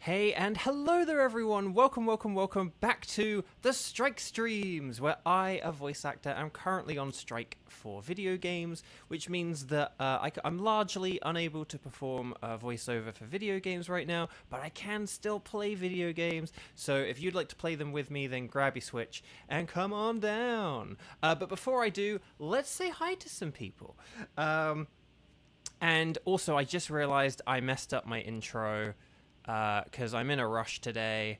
Hey and hello there everyone, welcome back to the Strike Streams, where I, a voice actor, am currently on strike for video games, which means that I'm largely unable to perform a voiceover for video games right now, but I can still play video games, so if you'd like to play them with me, then grab your Switch and come on down. But before I do, let's say hi to some people. And also, I just realized I messed up my intro, because I'm in a rush today,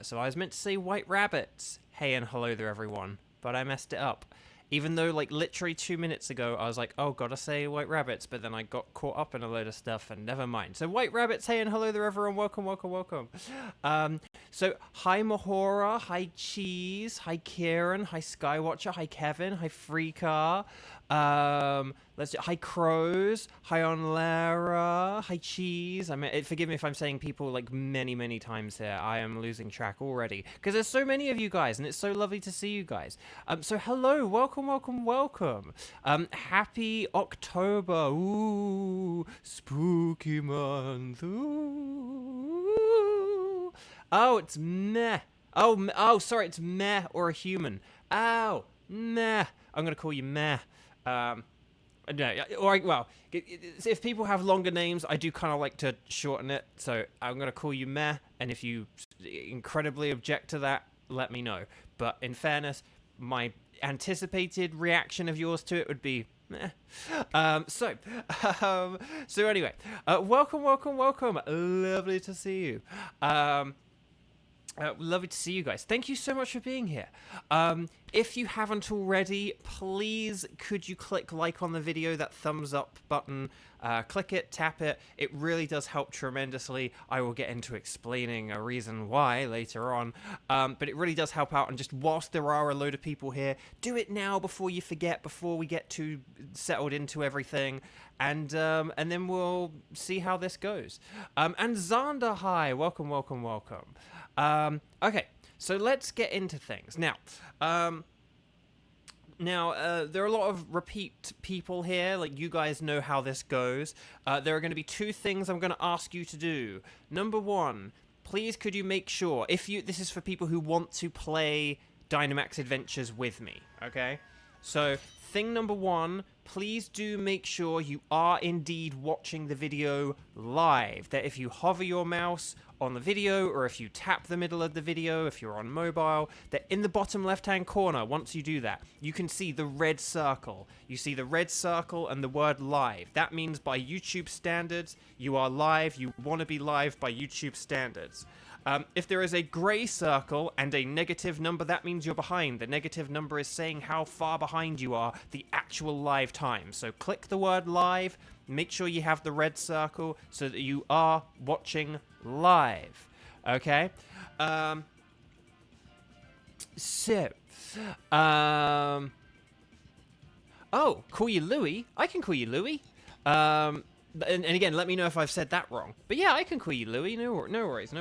so I was meant to say white rabbits, hey and hello there everyone, but I messed it up. Even though, like, literally 2 minutes ago, I was like, oh, gotta say white rabbits, but then I got caught up in a load of stuff, and never mind. So, white rabbits, hey and hello there everyone, welcome. So, hi Mahora, hi Cheese, hi Kieran, hi Skywatcher, hi Kevin, hi Freecar, hi Crows, hi Onlara, hi Cheese. I mean, forgive me if I'm saying people like many times here. I am losing track already because there's so many of you guys, and it's so lovely to see you guys. So hello, welcome. Happy October. Ooh, spooky month. Ooh. Oh, it's meh. Oh, sorry, it's meh or a human. Ow, meh. I'm gonna call you meh. No, well, if people have longer names, I do kind of like to shorten it, so I'm going to call you Meh, and if you incredibly object to that, let me know. But in fairness, my anticipated reaction of yours to it would be Meh. So anyway, welcome. Lovely to see you. Lovely to see you guys. Thank you so much for being here. If you haven't already, please could you click like on the video, that thumbs up button, click it, tap it. It really does help tremendously. I will get into explaining a reason why later on, but it really does help out. And just whilst there are a load of people here, do it now before you forget, before we get too settled into everything. And then we'll see how this goes. And Xander, hi, welcome. Okay, so let's get into things. Now, there are a lot of repeat people here, like you guys know how this goes. There are going to be two things I'm going to ask you to do. Number one, please could you make sure, this is for people who want to play Dynamax Adventures with me, okay? So, thing number one, please do make sure you are indeed watching the video live. That if you hover your mouse on the video, or if you tap the middle of the video, if you're on mobile, that in the bottom left-hand corner, once you do that, you can see the red circle. You see the red circle and the word live. That means by YouTube standards, you are live. You want to be live by YouTube standards. If there is a grey circle and a negative number, that means you're behind. The negative number is saying how far behind you are the actual live time. So click the word live, make sure you have the red circle so that you are watching live. Okay? Oh, call you Louie? I can call you Louie. And again, let me know if I've said that wrong. But yeah, I can call you Louie. No worries.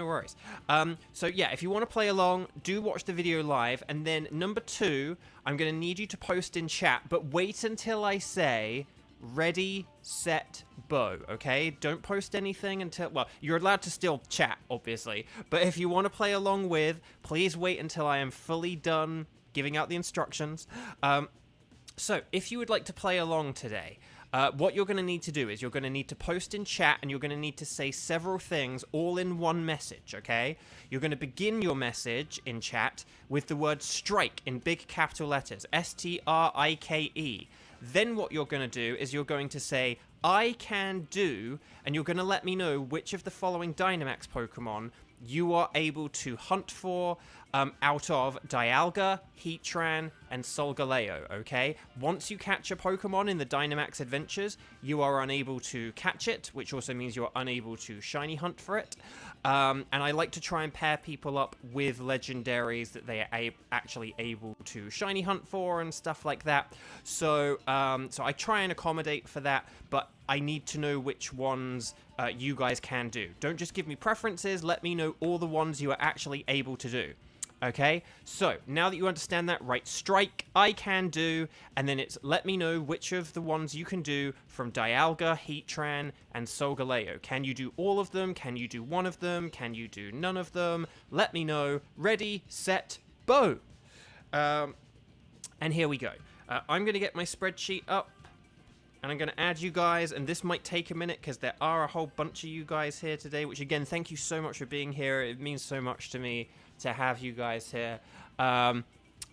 So yeah, if you want to play along, do watch the video live. And then number two, I'm going to need you to post in chat, but wait until I say ready, set, bow, okay? Don't post anything until, well, you're allowed to still chat, obviously. But if you want to play along with, please wait until I am fully done giving out the instructions. So if you would like to play along today, what you're going to need to do is you're going to need to post in chat, and you're going to need to say several things all in one message, okay? You're going to begin your message in chat with the word strike in big capital letters, S-T-R-I-K-E. Then what you're going to do is you're going to say, I can do, and you're going to let me know which of the following Dynamax Pokemon you are able to hunt for out of Dialga, Heatran, and Solgaleo, okay? Once you catch a Pokemon in the Dynamax Adventures, you are unable to catch it, which also means you're unable to shiny hunt for it. And I like to try and pair people up with legendaries that they are actually able to shiny hunt for and stuff like that. So I try and accommodate for that, but I need to know which ones you guys can do. Don't just give me preferences, let me know all the ones you are actually able to do. Okay, so now that you understand that, right, strike, I can do, and then it's let me know which of the ones you can do from Dialga, Heatran, and Solgaleo. Can you do all of them? Can you do one of them? Can you do none of them? Let me know. Ready, set, bow! And here we go. I'm going to get my spreadsheet up, and I'm going to add you guys, and this might take a minute because there are a whole bunch of you guys here today, which again, thank you so much for being here. It means so much to me to have you guys here.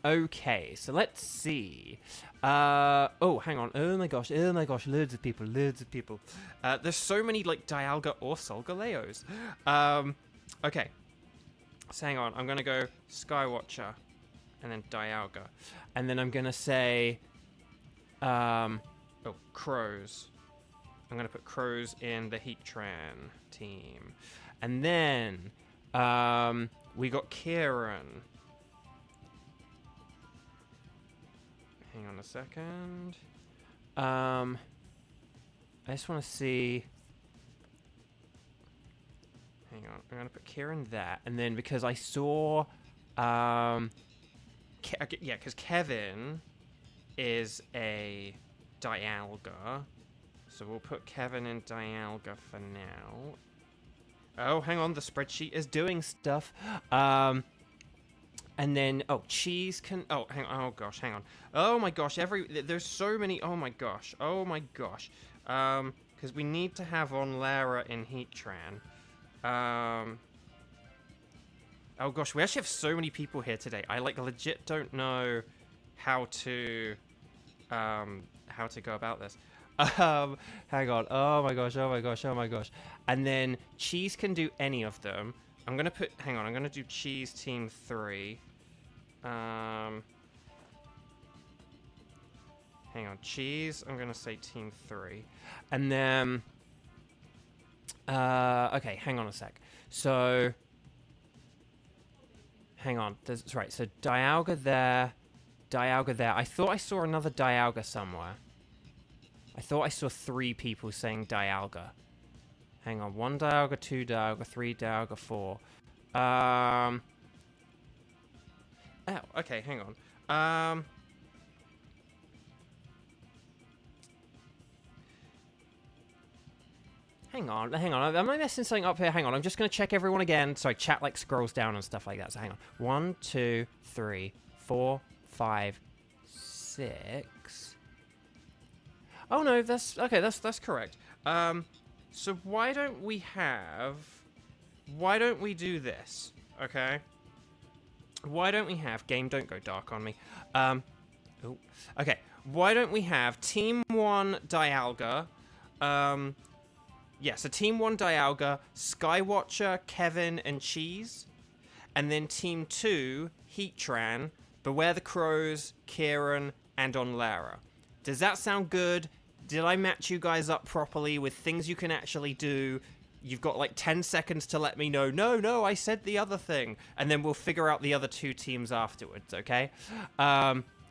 Okay, so let's see. Oh, hang on. Oh my gosh, loads of people. There's so many, like, Dialga or Solgaleos. Okay. So hang on, I'm gonna go Skywatcher, and then Dialga. And then I'm gonna say, oh, Crows. I'm gonna put Crows in the Heatran team. And then, we got Kieran. Hang on a second. I just want to see. Hang on. I'm going to put Kieran there. And then because I saw. Yeah, because Kevin is a Dialga. So we'll put Kevin in Dialga for now. Oh, hang on, the spreadsheet is doing stuff. And then, oh, Cheese can, oh, hang on, oh gosh, hang on. Oh my gosh, there's so many, oh my gosh. Because we need to have on Lara in Heatran. Oh gosh, we actually have so many people here today. I, like, legit don't know how to go about this. Hang on. Oh my gosh. And then Cheese can do any of them. I'm gonna put, hang on, I'm gonna do Cheese team 3. Hang on, Cheese, I'm gonna say team 3. And then, okay, hang on a sec. So, hang on, that's right, so Dialga there. I thought I saw another Dialga somewhere. I thought I saw 3 people saying Dialga. Hang on, 1 Dialga, 2 Dialga, 3 Dialga, 4. Oh, okay, hang on. Hang on. Am I messing something up here? Hang on, I'm just going to check everyone again. Sorry, chat, like, scrolls down and stuff like that, so hang on. 1, 2, 3, 4, 5, 6... Oh no, that's okay. That's correct. So why don't we do this? Okay. Why don't we have game? Don't go dark on me. Oh, okay. Why don't we have Team 1 Dialga? Yeah. So Team 1 Dialga, Skywatcher, Kevin, and Cheese, and then Team 2 Heatran, Beware the Crows, Kieran, and on Lara. Does that sound good? Did I match you guys up properly with things you can actually do? You've got like 10 seconds to let me know. No, I said the other thing. And then we'll figure out the other 2 teams afterwards, okay?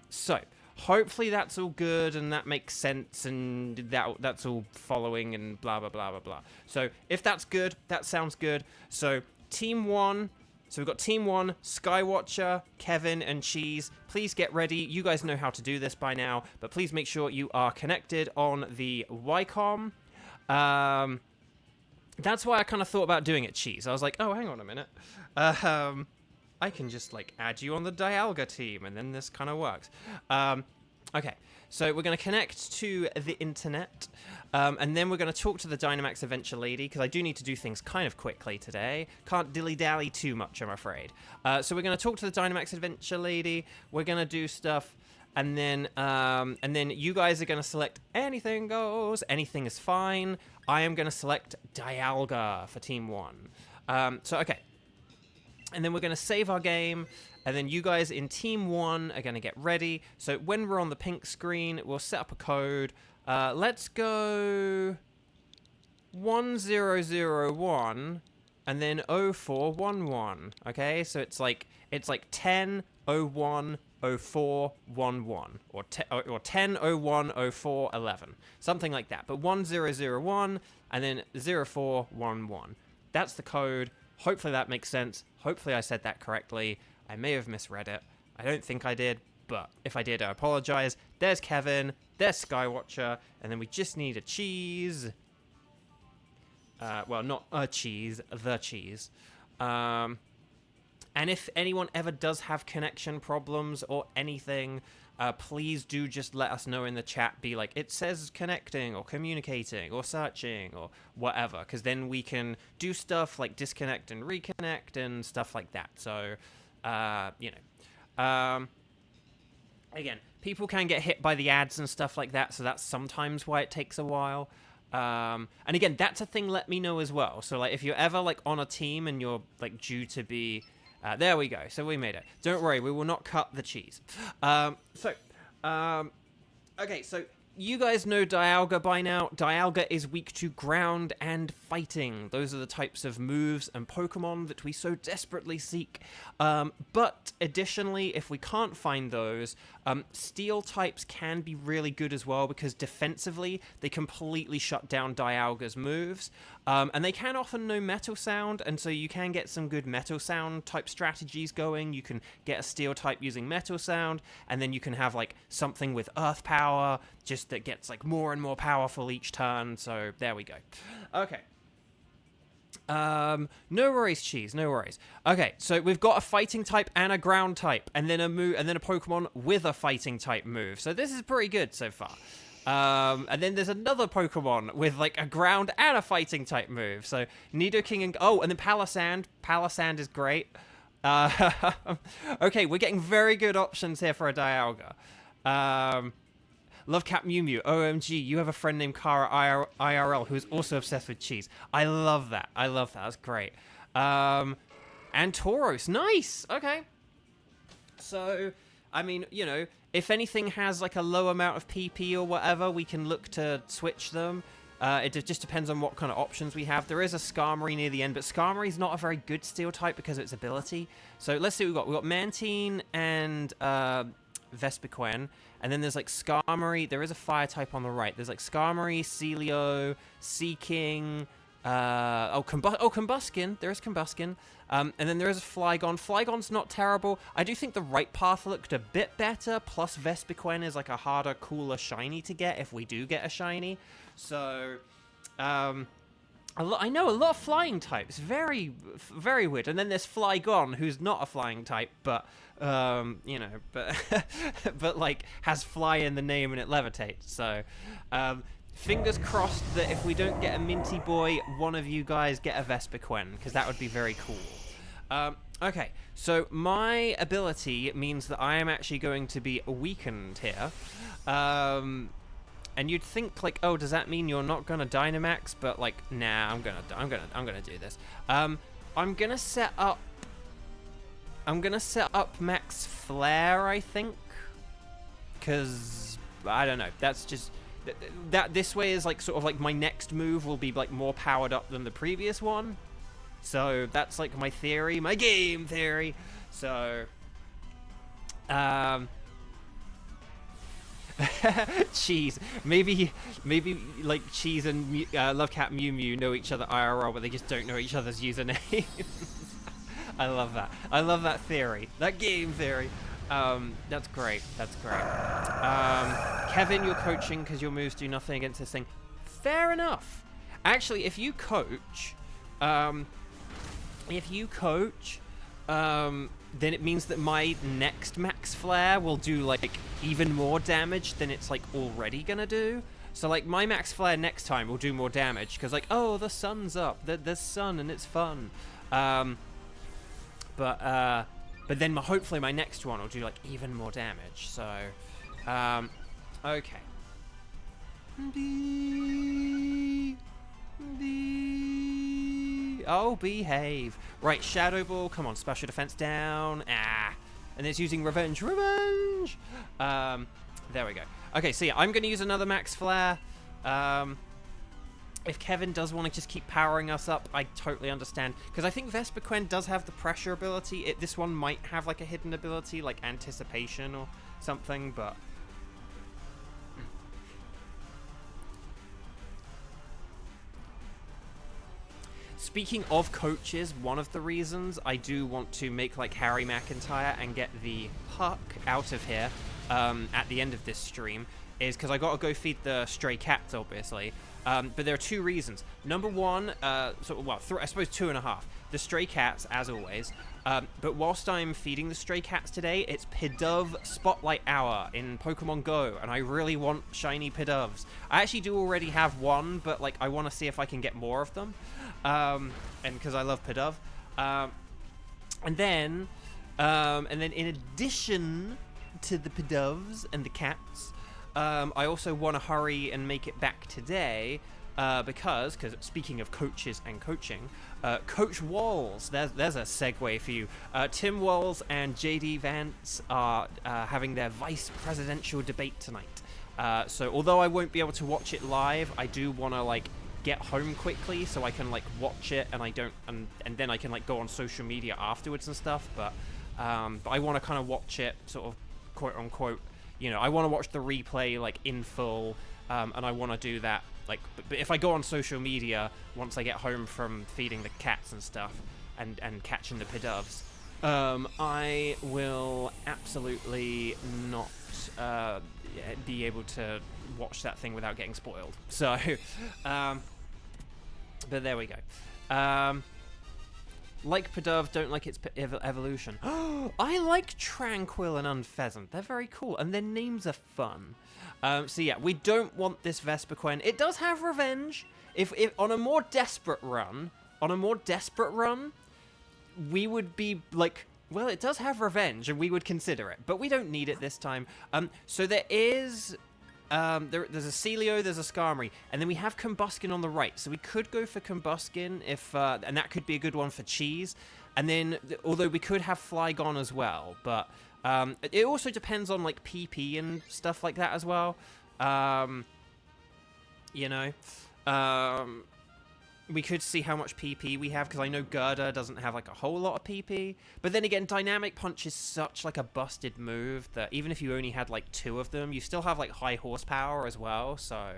So, hopefully that's all good and that makes sense and that's all following and blah, blah, blah, blah, blah. So, if that's good, that sounds good. So, Team 1... So we've got Team 1, Skywatcher, Kevin, and Cheese. Please get ready. You guys know how to do this by now, but please make sure you are connected on the Wycom. That's why I kind of thought about doing it, Cheese. I was like, oh, hang on a minute. I can just, like, add you on the Dialga team, and then this kind of works. Okay, so we're going to connect to the internet, and then we're going to talk to the Dynamax Adventure Lady, because I do need to do things kind of quickly today. Can't dilly-dally too much, I'm afraid. So we're going to talk to the Dynamax Adventure Lady, we're going to do stuff, and then you guys are going to select anything goes, anything is fine. I am going to select Dialga for Team 1. So, okay. And then we're going to save our game, and then you guys in Team 1 are going to get ready. So when we're on the pink screen, we'll set up a code. Let's go 1001 and then 0411. Okay, so it's like 1001 0411 or 1001 0411, something like that. But 1001 and then 0411. That's the code. Hopefully that makes sense. Hopefully I said that correctly. I may have misread it. I don't think I did, but if I did, I apologize. There's Kevin, there's Skywatcher, and then we just need a cheese. Well, not a cheese, the cheese. And if anyone ever does have connection problems or anything, please do just let us know in the chat. Be like, it says connecting or communicating or searching or whatever, because then we can do stuff like disconnect and reconnect and stuff like that. So, you know. Again, people can get hit by the ads and stuff like that, so that's sometimes why it takes a while. And again, that's a thing, let me know as well. So, like, if you're ever, like, on a team and you're, like, due to be... there we go. So we made it. Don't worry, we will not cut the cheese. Okay, so you guys know Dialga by now. Dialga is weak to ground and fighting. Those are the types of moves and Pokemon that we so desperately seek. But additionally, if we can't find those, Steel types can be really good as well, because defensively, they completely shut down Dialga's moves. And they can often know Metal Sound, and so you can get some good Metal Sound type strategies going. You can get a Steel type using Metal Sound, and then you can have, like, something with Earth Power, just that gets, like, more and more powerful each turn. So there we go. Okay. No worries, cheese, no worries. Okay, so we've got a fighting type and a ground type, and then a Pokemon with a fighting type move. So this is pretty good so far. And then there's another Pokemon with, like, a ground and a fighting type move. So Nidoking and... Oh, and then Palossand. Palossand is great. Okay, we're getting very good options here for a Dialga. Love Cat Mew Mew. OMG, you have a friend named Kara IRL who's also obsessed with cheese. I love that. I love that. That's great. And Tauros. Nice. Okay. So, I mean, you know, if anything has, like, a low amount of PP or whatever, we can look to switch them. It just depends on what kind of options we have. There is a Skarmory near the end, but Skarmory's not a very good Steel type because of its ability. So let's see what we've got. We've got Mantine and Vespiquen. And then there's, like, Skarmory. There is a fire type on the right. There's, like, Skarmory, Celio, Seaking. Combuskin. There is Combuskin. And then there is a Flygon. Flygon's not terrible. I do think the right path looked a bit better. Plus, Vespiquen is, like, a harder, cooler shiny to get if we do get a shiny. So, I know a lot of flying types. Very, very weird. And then there's Flygon, who's not a flying type, but... you know, but like has fly in the name and it levitates. So, fingers crossed that if we don't get a Minty Boy, one of you guys get a Vespiquen, because that would be very cool. Okay, so my ability means that I am actually going to be weakened here. And you'd think, like, oh, does that mean you're not gonna Dynamax? But, like, nah, I'm gonna do this. I'm gonna set up Max Flare, I think, because I don't know. That's just this way is, like, sort of like my next move will be, like, more powered up than the previous one. So that's, like, my theory, my game theory. So, Cheese. Maybe like Cheese and Love Cat Mew Mew know each other IRL, but they just don't know each other's usernames. I love that. I love that theory. That game theory. That's great. That's great. Kevin, you're coaching because your moves do nothing against this thing. Fair enough. Actually, if you coach, then it means that my next Max Flare will do, like, even more damage than it's, like, already gonna do. So, like, my Max Flare next time will do more damage because, like, oh, the sun's up. There's sun and it's fun. But then hopefully my next one will do, like, even more damage. So, okay. Oh, behave. Right, Shadow Ball. Come on, special defense down. And it's using Revenge. Revenge! There we go. Okay, so yeah, I'm going to use another Max Flare. If Kevin does want to just keep powering us up, I totally understand. Because I think Vespiquen does have the pressure ability. This one might have, like, a hidden ability, like Anticipation or something, but... speaking of coaches, one of the reasons I do want to make like Harry McIntyre and get the puck out of here at the end of this stream is because I got to go feed the stray cats, obviously. But there are two reasons. Number one, I suppose two and a half. The stray cats, as always. But whilst I'm feeding the stray cats today, it's Pidove Spotlight Hour in Pokemon Go, and I really want shiny Pidoves. I actually do already have one, but like I want to see if I can get more of them, and because I love Pidove. And then in addition to the Pidoves and the cats, I also want to hurry and make it back today. Because speaking of coaches and coaching, Coach Walls, there's a segue for you. Tim Walls and JD Vance are having their vice presidential debate tonight. So although I won't be able to watch it live, I do want to like get home quickly so I can like watch it and then I can like go on social media afterwards and stuff. But I want to kind of watch it sort of quote unquote. You know, I want to watch the replay like in full, and I want to do that. Like, but if I go on social media once I get home from feeding the cats and stuff, and catching the Pidoves, I will absolutely not be able to watch that thing without getting spoiled. So, but there we go. Like Pidove, don't like its evolution. I like Tranquil and Unpheasant. They're very cool, and their names are fun. So yeah, we don't want this Vespiquen. It does have revenge. If on a more desperate run, we would be like, well, it does have revenge, and we would consider it, but we don't need it this time. So there is, there's a Celio, there's a Skarmory, and then we have Combuskin on the right. So we could go for Combuskin if, and that could be a good one for Cheese. And then, although we could have Flygon as well, but. It also depends on, like, PP and stuff like that as well. You know. We could see how much PP we have, because I know Gerda doesn't have, like, a whole lot of PP. But then again, Dynamic Punch is such, like, a busted move that even if you only had, like, 2 of them, you still have, like, high horsepower as well, so...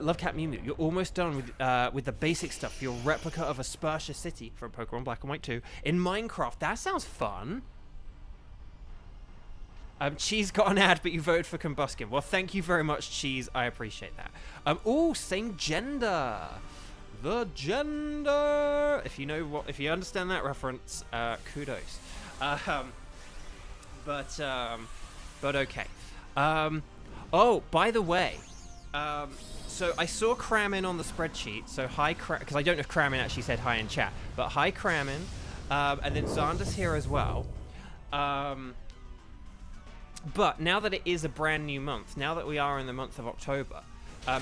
Love Cat Mew Mew. You're almost done with the basic stuff. Your replica of a Spursha City from Pokemon Black and White 2 in Minecraft. That sounds fun. Cheese got an ad, but you voted for Combuskin. Well, thank you very much, Cheese. I appreciate that. Same gender. The gender. If you understand that reference, kudos. But okay. Oh, by the way, so I saw Kramin on the spreadsheet. So hi, because I don't know if Kramin actually said hi in chat, but hi, Kramin, and then Xander's here as well. But now that it is a brand new month, now that we are in the month of October,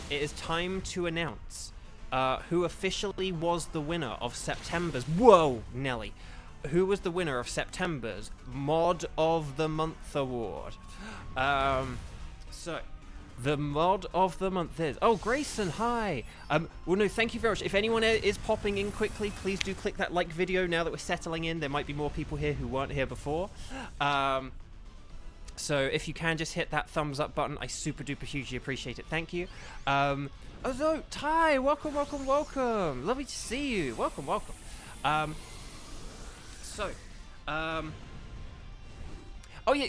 it is time to announce who officially was the winner of September's... Whoa, Nelly. Who was the winner of September's Mod of the Month award? So, the Mod of the Month is... Oh, Grayson, hi! Well, no, thank you very much. If anyone is popping in quickly, please do click that like video now that we're settling in. There might be more people here who weren't here before. So, if you can just hit that thumbs up button, I super duper hugely appreciate it. Thank you. Although, Ty, welcome. Lovely to see you. Welcome. Oh yeah,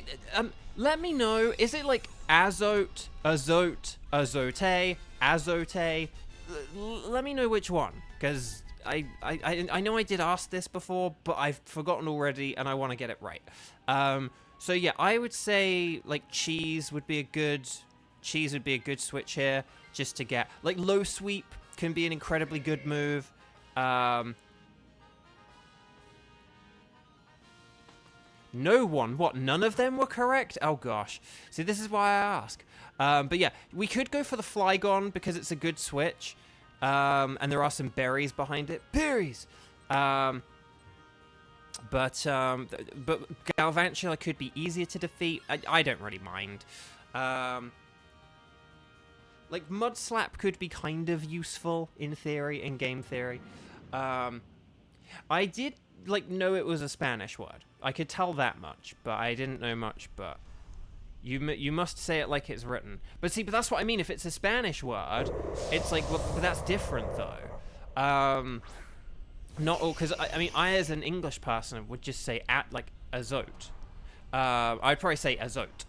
let me know, is it like Azote, Azote, Azote? Let me know which one, because I know I did ask this before, but I've forgotten already, and I want to get it right. So yeah, I would say like Cheese would be a good switch here, just to get like Low Sweep can be an incredibly good move. No one. What? None of them were correct? Oh, gosh. See, this is why I ask. But yeah, we could go for the Flygon because it's a good switch. And there are some berries behind it. Berries! But Galvantula could be easier to defeat. I don't really mind. Like, Mud Slap could be kind of useful in theory, in game theory. I did, like, know it was a Spanish word. I could tell that much, but I didn't know much, but... You must say it like it's written. But see, but that's what I mean. If it's a Spanish word, it's like, well, but that's different though. Not all, because I mean, I as an English person would just say like azote. I'd probably say azote.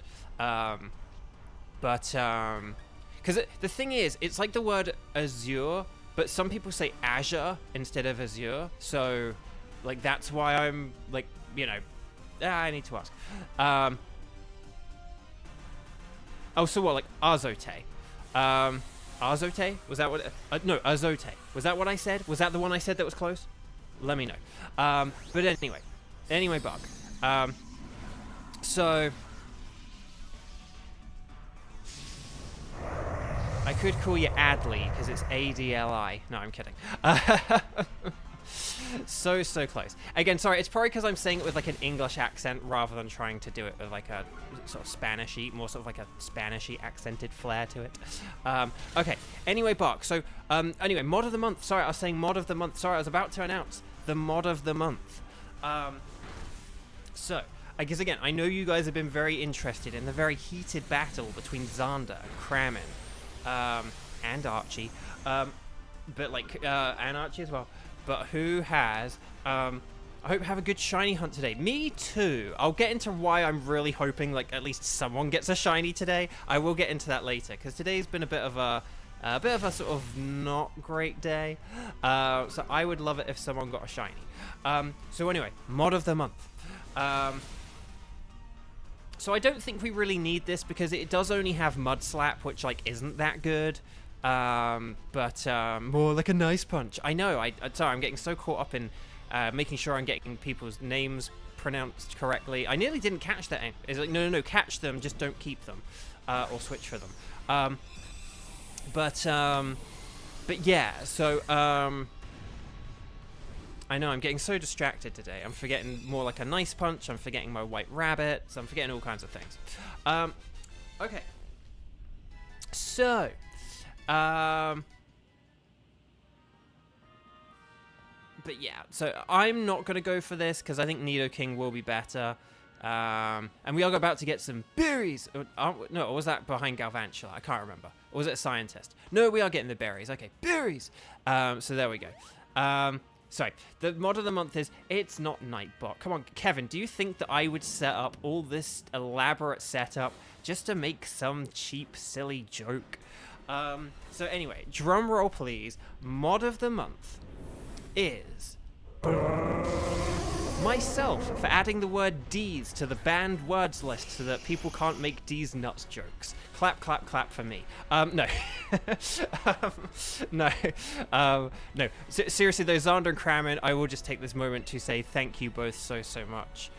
Because the thing is, it's like the word azure, but some people say azure instead of azure. So, like, that's why I'm like, you know, I need to ask. Oh, so what, like azote? Azote? Was that what? No, azote. Was that what I said? Was that the one I said that was close? Let me know. But anyway, Bug. So I could call you Adley because it's ADLI. No, I'm kidding. So close. Again, sorry, it's probably because I'm saying it with like an English accent rather than trying to do it with like a sort of Spanish-y, more sort of like a Spanish-y accented flair to it. Okay, anyway, Bark. So, anyway, mod of the month. Sorry, I was saying mod of the month. Sorry, I was about to announce the mod of the month. So, I guess again, I know you guys have been very interested in the very heated battle between Xander and Kramen, and Archie, but like, and Archie as well. But who has, I hope have a good shiny hunt today. Me too. I'll get into why I'm really hoping like at least someone gets a shiny today. I will get into that later because today's been a bit of a sort of not great day. So I would love it if someone got a shiny. So anyway, mod of the month. So I don't think we really need this because it does only have Mud Slap, which like isn't that good. But more like a nice punch. I know. Sorry, I'm getting so caught up in making sure I'm getting people's names pronounced correctly. I nearly didn't catch that. It's like no, catch them, just don't keep them, or switch for them. But yeah. So I know I'm getting so distracted today. I'm forgetting more like a nice punch. I'm forgetting my white rabbits. I'm forgetting all kinds of things. Okay. So. But yeah, so I'm not going to go for this because I think Nidoking will be better. And we are about to get some berries. No, or was that behind Galvantula? I can't remember. Or was it a scientist? No, we are getting the berries. Okay, berries. So there we go. Sorry, the mod of the month is it's not Nightbot. Come on, Kevin, do you think that I would set up all this elaborate setup just to make some cheap, silly joke? So anyway, drum roll please. Mod of the month is myself for adding the word D's to the banned words list so that people can't make D's nuts jokes. Clap, clap, clap for me. No. No. Seriously though, Xander and Kramen, I will just take this moment to say thank you both so much.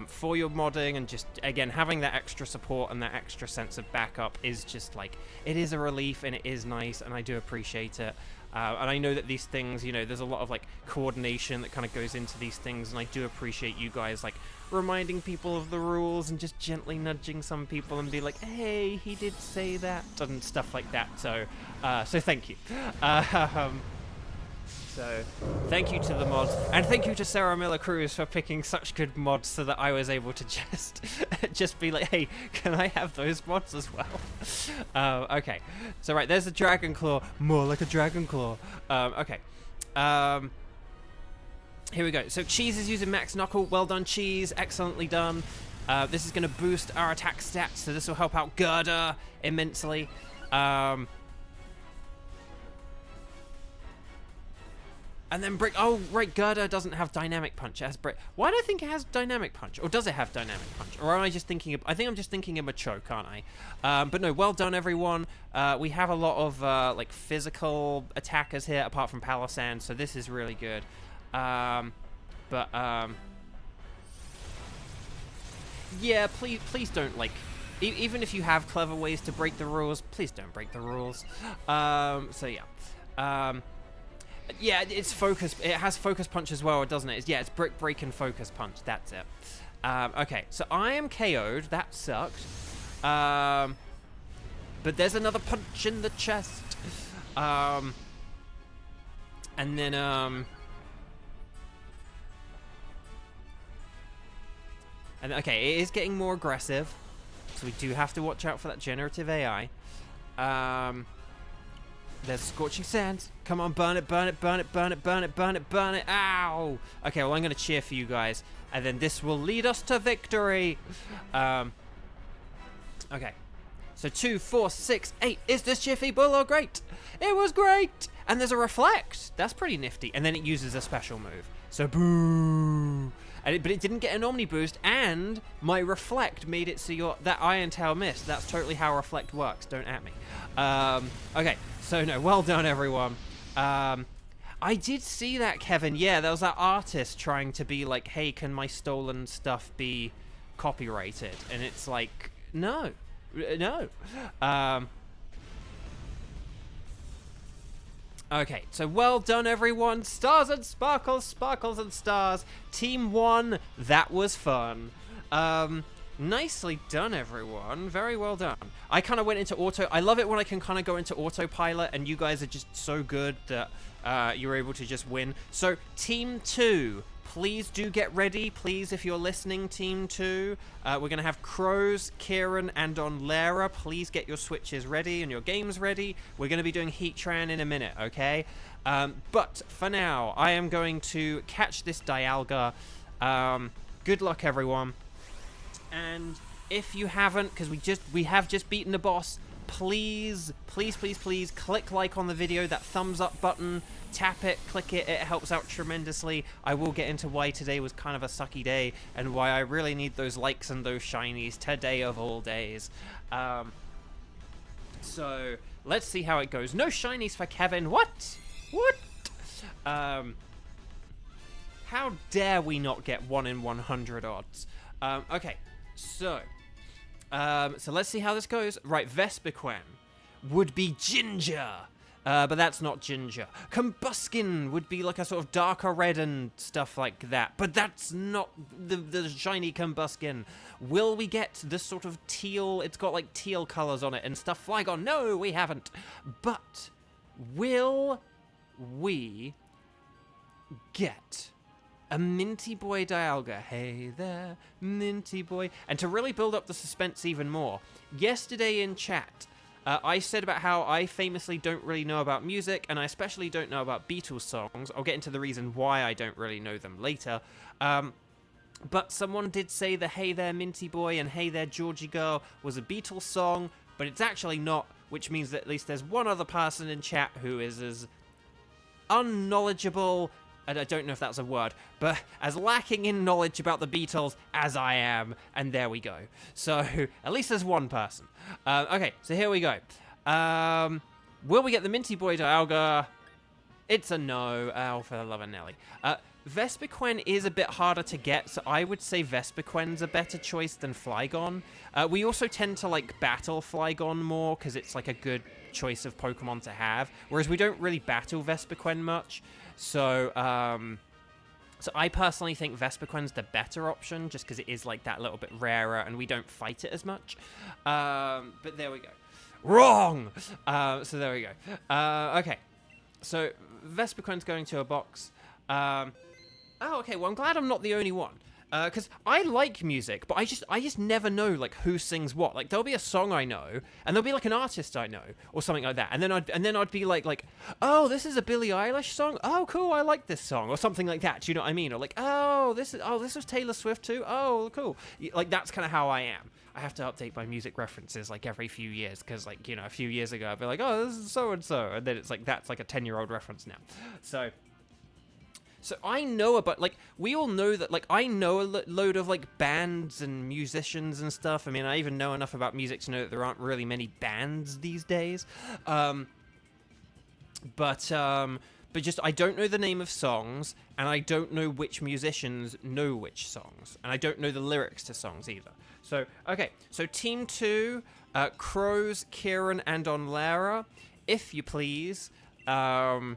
For your modding and just, again, having that extra support and that extra sense of backup is just like, it is a relief and it is nice and I do appreciate it. And I know that these things, you know, there's a lot of like coordination that kind of goes into these things and I do appreciate you guys like reminding people of the rules and just gently nudging some people and be like, hey, he did say that and stuff like that. So thank you. So, thank you to the mods, and thank you to Sarah Miller Cruz for picking such good mods so that I was able to just be like, hey, can I have those mods as well? Okay, so right, there's a Dragon Claw, more like a Dragon Claw. Okay, here we go. So Cheese is using Max Knuckle, well done Cheese, excellently done. This is going to boost our attack stats, so this will help out Gerda immensely. And then Brick. Oh, right. Gerda doesn't have Dynamic Punch. It has Brick. Why do I think it has Dynamic Punch? Or does it have Dynamic Punch? Or am I just thinking of... I think I'm just thinking of a choke, aren't I? But no, well done, everyone. We have a lot of, like, physical attackers here, apart from Palossand, so this is really good. Yeah, please don't, like... even if you have clever ways to break the rules, please don't break the rules. So, yeah. Yeah, it's focus. It has focus punch as well, doesn't it? It's brick break and focus punch. That's it. Okay, so I am KO'd. That sucked. But there's another punch in the chest. And then and okay, it is getting more aggressive. So we do have to watch out for that generative AI. There's Scorching Sands. Come on, burn it, burn it, burn it, burn it, burn it, burn it, burn it. Ow! Okay, well, I'm going to cheer for you guys. And then this will lead us to victory. Okay. So 2, 4, 6, 8. Is this Jiffy Bull or great? It was great! And there's a reflect. That's pretty nifty. And then it uses a special move. So boo! But it didn't get an Omni boost, and my reflect made it so that Iron Tail missed. That's totally how reflect works. Don't at me. Okay, so no, well done, everyone. I did see that, Kevin. Yeah, there was that artist trying to be like, hey, can my stolen stuff be copyrighted? And it's like, no. No. Okay, so well done, everyone. Stars and sparkles, sparkles and stars. Team 1, that was fun. Nicely done, everyone. Very well done. I kind of went into auto. I love it when I can kind of go into autopilot, and you guys are just so good that you're able to just win. So, Team 2, please do get ready. Please, if you're listening, Team 2. We're going to have Crows, Kieran, and Onlera. Please get your switches ready and your games ready. We're going to be doing Heatran in a minute, okay? But for now, I am going to catch this Dialga. Good luck, everyone. And if you haven't, because we have just beaten the boss, please, please, please, please click like on the video, that thumbs up button, tap it, click it, it helps out tremendously. I will get into why today was kind of a sucky day and why I really need those likes and those shinies today of all days. So let's see how it goes. No shinies for Kevin. What? What? How dare we not get 1 in 100 odds? Okay, so let's see how this goes. Right, Vespiquen would be Ginger, but that's not Ginger. Combuskin would be like a sort of darker red and stuff like that, but that's not the shiny Combuskin. Will we get this sort of teal? It's got like teal colors on it and stuff. Flygon, no, we haven't. But will we get a Minty Boy Dialga? Hey there, Minty Boy. And to really build up the suspense even more, yesterday in chat, I said about how I famously don't really know about music, and I especially don't know about Beatles songs. I'll get into the reason why I don't really know them later. But someone did say the Hey There Minty Boy and Hey There Georgie Girl was a Beatles song, but it's actually not, which means that at least there's one other person in chat who is as unknowledgeable, and I don't know if that's a word, but as lacking in knowledge about the Beatles as I am, and there we go. So, at least there's one person. Okay, so here we go. Will we get the Minty Boy Dialga? It's a no. Oh, for the love of Nelly. Vespiquen is a bit harder to get, so I would say Vespiquen's a better choice than Flygon. We also tend to, like, battle Flygon more, because it's, like, a good choice of Pokemon to have, whereas we don't really battle Vespiquen much. So, so I personally think Vespiquen's the better option, just because it is, like, that little bit rarer, and we don't fight it as much. But there we go. Wrong! So there we go. Okay. So, Vespiquen's going to a box. Oh, okay, well, I'm glad I'm not the only one. Because I like music, but I just never know, like, who sings what. Like, there'll be a song I know, and there'll be, like, an artist I know, or something like that. And then I'd be like, oh, this is a Billie Eilish song? Oh, cool, I like this song, or something like that. Do you know what I mean? Or like, this was Taylor Swift too? Oh, cool. Like, that's kind of how I am. I have to update my music references, like, every few years, because, like, you know, a few years ago, I'd be like, oh, this is so-and-so, and then it's like, that's like a 10-year-old reference now. So I know about, like, we all know that, like, I know a load of, like, bands and musicians and stuff. I mean, I even know enough about music to know that there aren't really many bands these days. But just, I don't know the name of songs, and I don't know which musicians know which songs. And I don't know the lyrics to songs either. So, okay, so Team 2, Crows, Kieran, and Onlera, if you please, could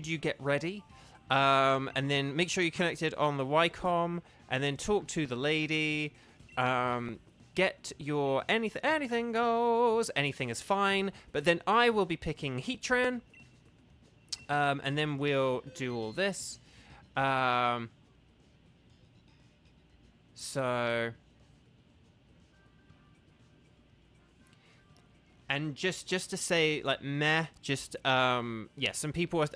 you get ready? And then make sure you're connected on the Wycom, and then talk to the lady. Get your anything goes, anything is fine. But then I will be picking Heatran, and then we'll do all this. So And just to say, like, meh, just, yeah, some people are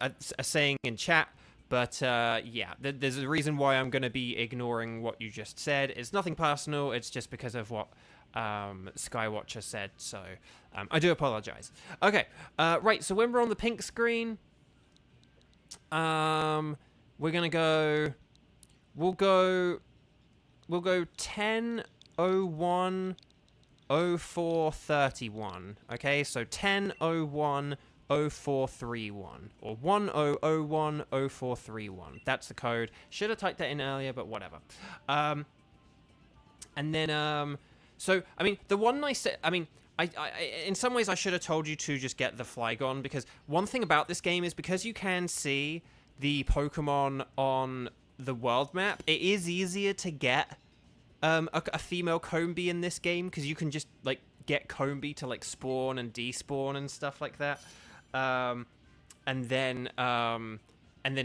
saying in chat, but, yeah, there's a reason why I'm going to be ignoring what you just said. It's nothing personal, it's just because of what, Skywatcher said, so, I do apologize. Okay, right, so when we're on the pink screen, we're going to go, we'll go 10:01 0431. Okay, so 10:01 0431 or 10:01 0431. That's the code. Should have typed that in earlier, but whatever. And then so I mean, the one nice, I mean, I in some ways I should have told you to just get the Flygon, because one thing about this game is because you can see the Pokemon on the world map, it is easier to get a female Combee in this game, because you can just, like, get Combee to, like, spawn and despawn and stuff like that. And then,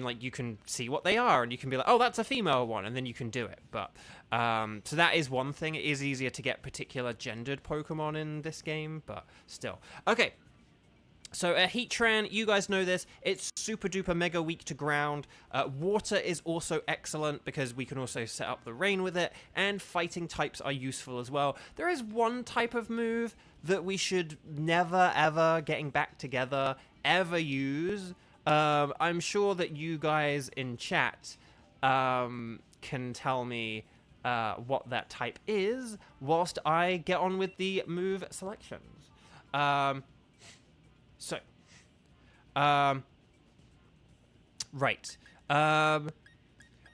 like, you can see what they are, and you can be like, oh, that's a female one, and then you can do it. But, so that is one thing. It is easier to get particular gendered Pokemon in this game, but still. Okay. So, Heatran, you guys know this. It's super duper mega weak to ground. Water is also excellent because we can also set up the rain with it, and fighting types are useful as well. There is one type of move that we should never, ever, getting back together, ever use. I'm sure that you guys in chat can tell me what that type is whilst I get on with the move selections. So, right.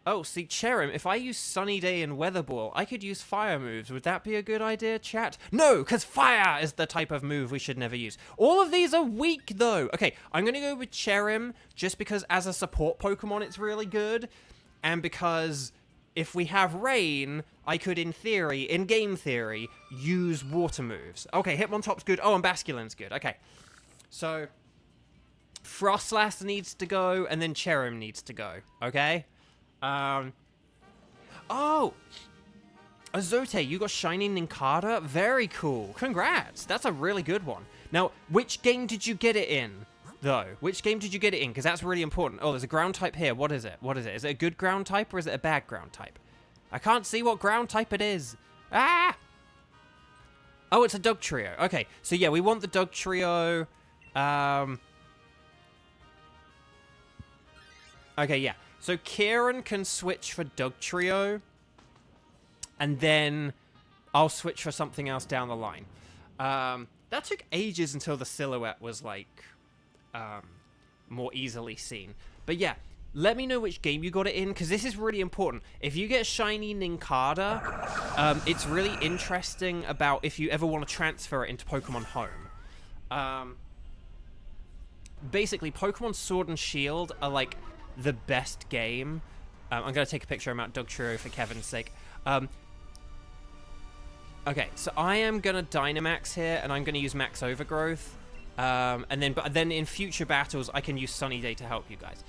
Oh, see, Cherim, if I use Sunny Day and Weather Ball, I could use fire moves. Would that be a good idea, chat? No, because fire is the type of move we should never use. All of these are weak, though. Okay, I'm going to go with Cherim, just because as a support Pokemon, it's really good. And because if we have rain, I could, in theory, in game theory, use water moves. Okay, Hitmontop's good. Oh, and Basculin's good. Okay. So, Frostlass needs to go, and then Cherim needs to go, okay? Oh! Azote, you got Shiny Nincada? Very cool. Congrats! That's a really good one. Now, which game did you get it in, though? Which game did you get it in? Because that's really important. Oh, there's a ground type here. What is it? What is it? Is it a good ground type, or is it a bad ground type? I can't see what ground type it is. Ah! Oh, it's a Dug Trio. Okay, so yeah, we want the Dug Trio. Okay, yeah. So Kieran can switch for Dug Trio, and then I'll switch for something else down the line. That took ages until the silhouette was, like, more easily seen. But yeah, let me know which game you got it in, because this is really important. If you get Shiny Nincada, it's really interesting about if you ever want to transfer it into Pokemon Home. Basically, Pokemon Sword and Shield are, like, the best game. I'm going to take a picture of Mount Dug Trio for Kevin's sake. Okay, so I am going to Dynamax here, and I'm going to use Max Overgrowth. But then in future battles, I can use Sunny Day to help you guys.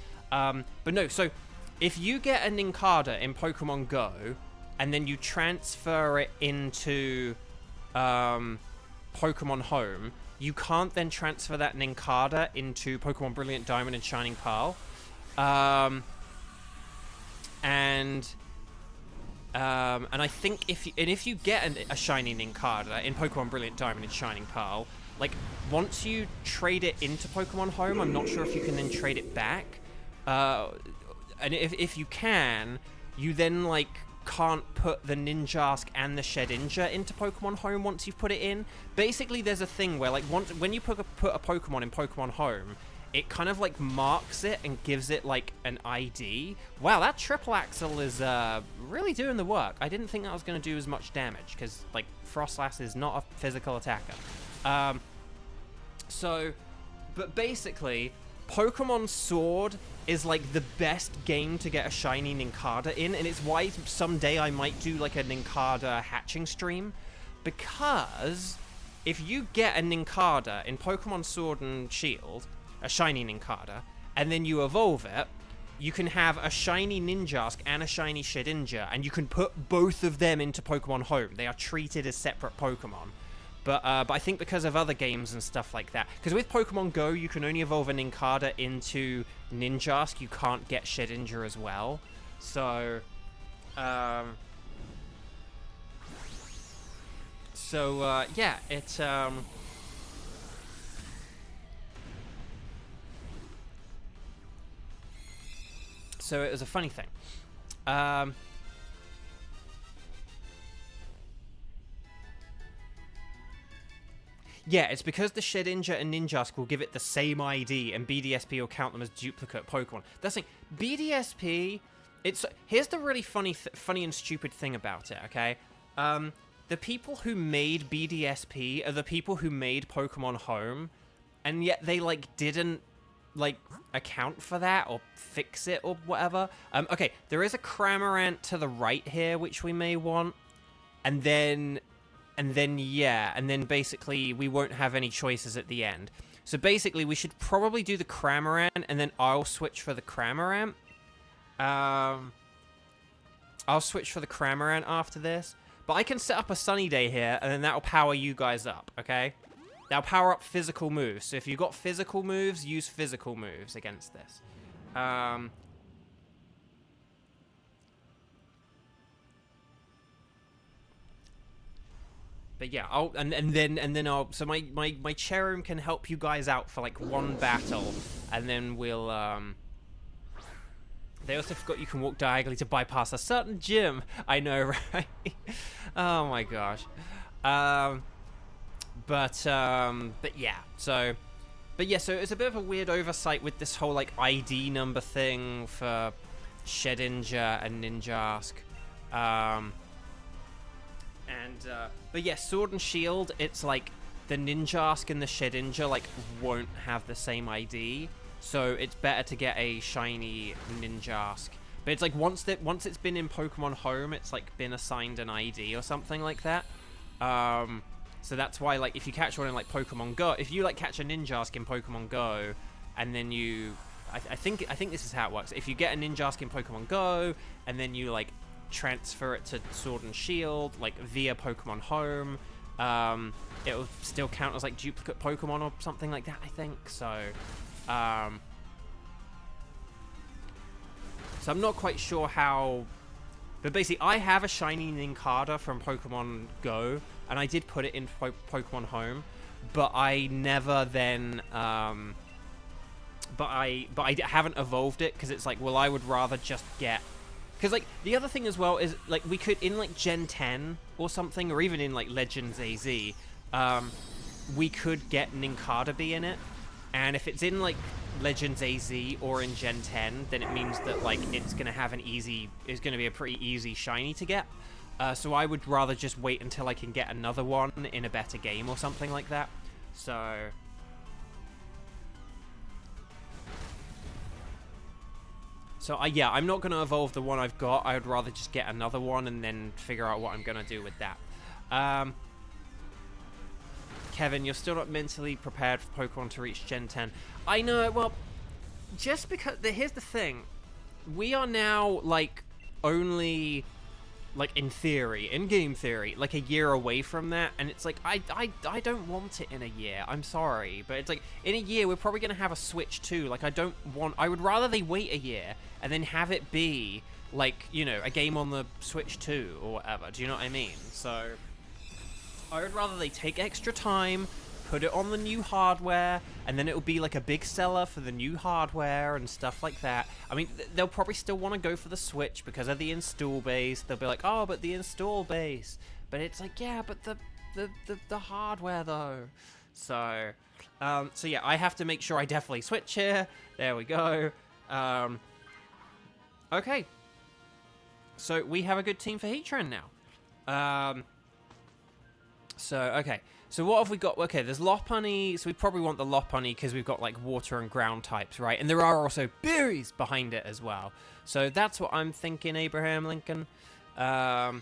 But no, so if you get a Nincada in Pokemon Go, and then you transfer it into Pokemon Home, you can't then transfer that Nincada into Pokemon Brilliant Diamond and Shining Pearl. And I think if you get a shiny Nincada in Pokemon Brilliant Diamond and Shining Pearl, like, once you trade it into Pokemon Home, I'm not sure if you can then trade it back. And if you can, you then, like, can't put the Ninjask and the Shedinja into Pokemon Home once you've put it in. Basically, there's a thing where, like, when you put a Pokemon in Pokemon Home, it kind of, like, marks it and gives it, like, an ID. Wow, that Triple Axle is really doing the work. I didn't think that was going to do as much damage, because, like, Frostlass is not a physical attacker. But basically, Pokemon Sword is, like, the best game to get a shiny Nincada in, and it's why someday I might do, like, a Nincada hatching stream, because if you get a Nincada in Pokemon Sword and Shield, a shiny Nincada, and then you evolve it, you can have a shiny Ninjask and a shiny Shedinja, and you can put both of them into Pokemon Home. They are treated as separate Pokemon. But I think because of other games and stuff like that, because with Pokemon Go, you can only evolve a Nincada into Ninjask. You can't get Shedinja as well. So, yeah, it's so it was a funny thing. Yeah, it's because the Shedinja and Ninjask will give it the same ID, and BDSP will count them as duplicate Pokemon. That's the thing. BDSP, here's the really funny and stupid thing about it. Okay, the people who made BDSP are the people who made Pokemon Home, and yet they like didn't like account for that or fix it or whatever. Okay, there is a Cramorant to the right here which we may want, and then basically we won't have any choices at the end. So basically we should probably do the Cramorant, and then I'll switch for the Cramorant. I'll switch for the Cramorant after this. But I can set up a Sunny Day here, and then that'll power you guys up, okay? That'll power up physical moves. So if you've got physical moves, use physical moves against this. But yeah, so my Cherim can help you guys out for like one battle, and then we'll They also forgot you can walk diagonally to bypass a certain gym. I know, right? Oh my gosh. But yeah, so it's a bit of a weird oversight with this whole like ID number thing for Shedinja and Ninjask. But yeah, Sword and Shield, it's like the Ninjask and the Shedinja like won't have the same ID, so it's better to get a shiny Ninjask. But it's like once it's been in Pokemon Home, it's like been assigned an ID or something like that. So that's why like if you catch one in like Pokemon Go, if you like catch a Ninjask in Pokemon Go, and then you, I think this is how it works. If you get a Ninjask in Pokemon Go, and then you like transfer it to Sword and Shield like via Pokemon Home, it will still count as like duplicate Pokemon or something like that, I think. So I'm not quite sure how, but basically I have a shiny Nincada from Pokemon Go, and I did put it in Pokemon Home, but I never then but I haven't evolved it, because it's like, well, I would rather just get, because like the other thing as well is like we could in like Gen 10 or something, or even in like Legends AZ, we could get Nincada be in it, and if it's in like Legends AZ or in Gen 10, then it means that like it's gonna be a pretty easy shiny to get. So I would rather just wait until I can get another one in a better game or something like that. So yeah, I'm not going to evolve the one I've got. I would rather just get another one and then figure out what I'm going to do with that. Kevin, you're still not mentally prepared for Pokemon to reach Gen 10. I know, well, just because, here's the thing. We are now, like, only, like, in game theory, like a year away from that, and it's like, I don't want it in a year, I'm sorry, but it's like, in a year, we're probably going to have a Switch too. Like, I would rather they wait a year and then have it be, like, you know, a game on the Switch 2 or whatever, do you know what I mean? So I would rather they take extra time, put it on the new hardware, and then it'll be like a big seller for the new hardware and stuff like that. I mean, they'll probably still want to go for the Switch because of the install base. They'll be like, oh, but the install base. But it's like, yeah, but the hardware though. So yeah, I have to make sure I definitely switch here. There we go. Okay. So we have a good team for Heatran now. Okay. So what have we got? Okay, there's Lopunny, so we probably want the Lopunny because we've got, like, water and ground types, right? And there are also berries behind it as well. So that's what I'm thinking, Abraham Lincoln. There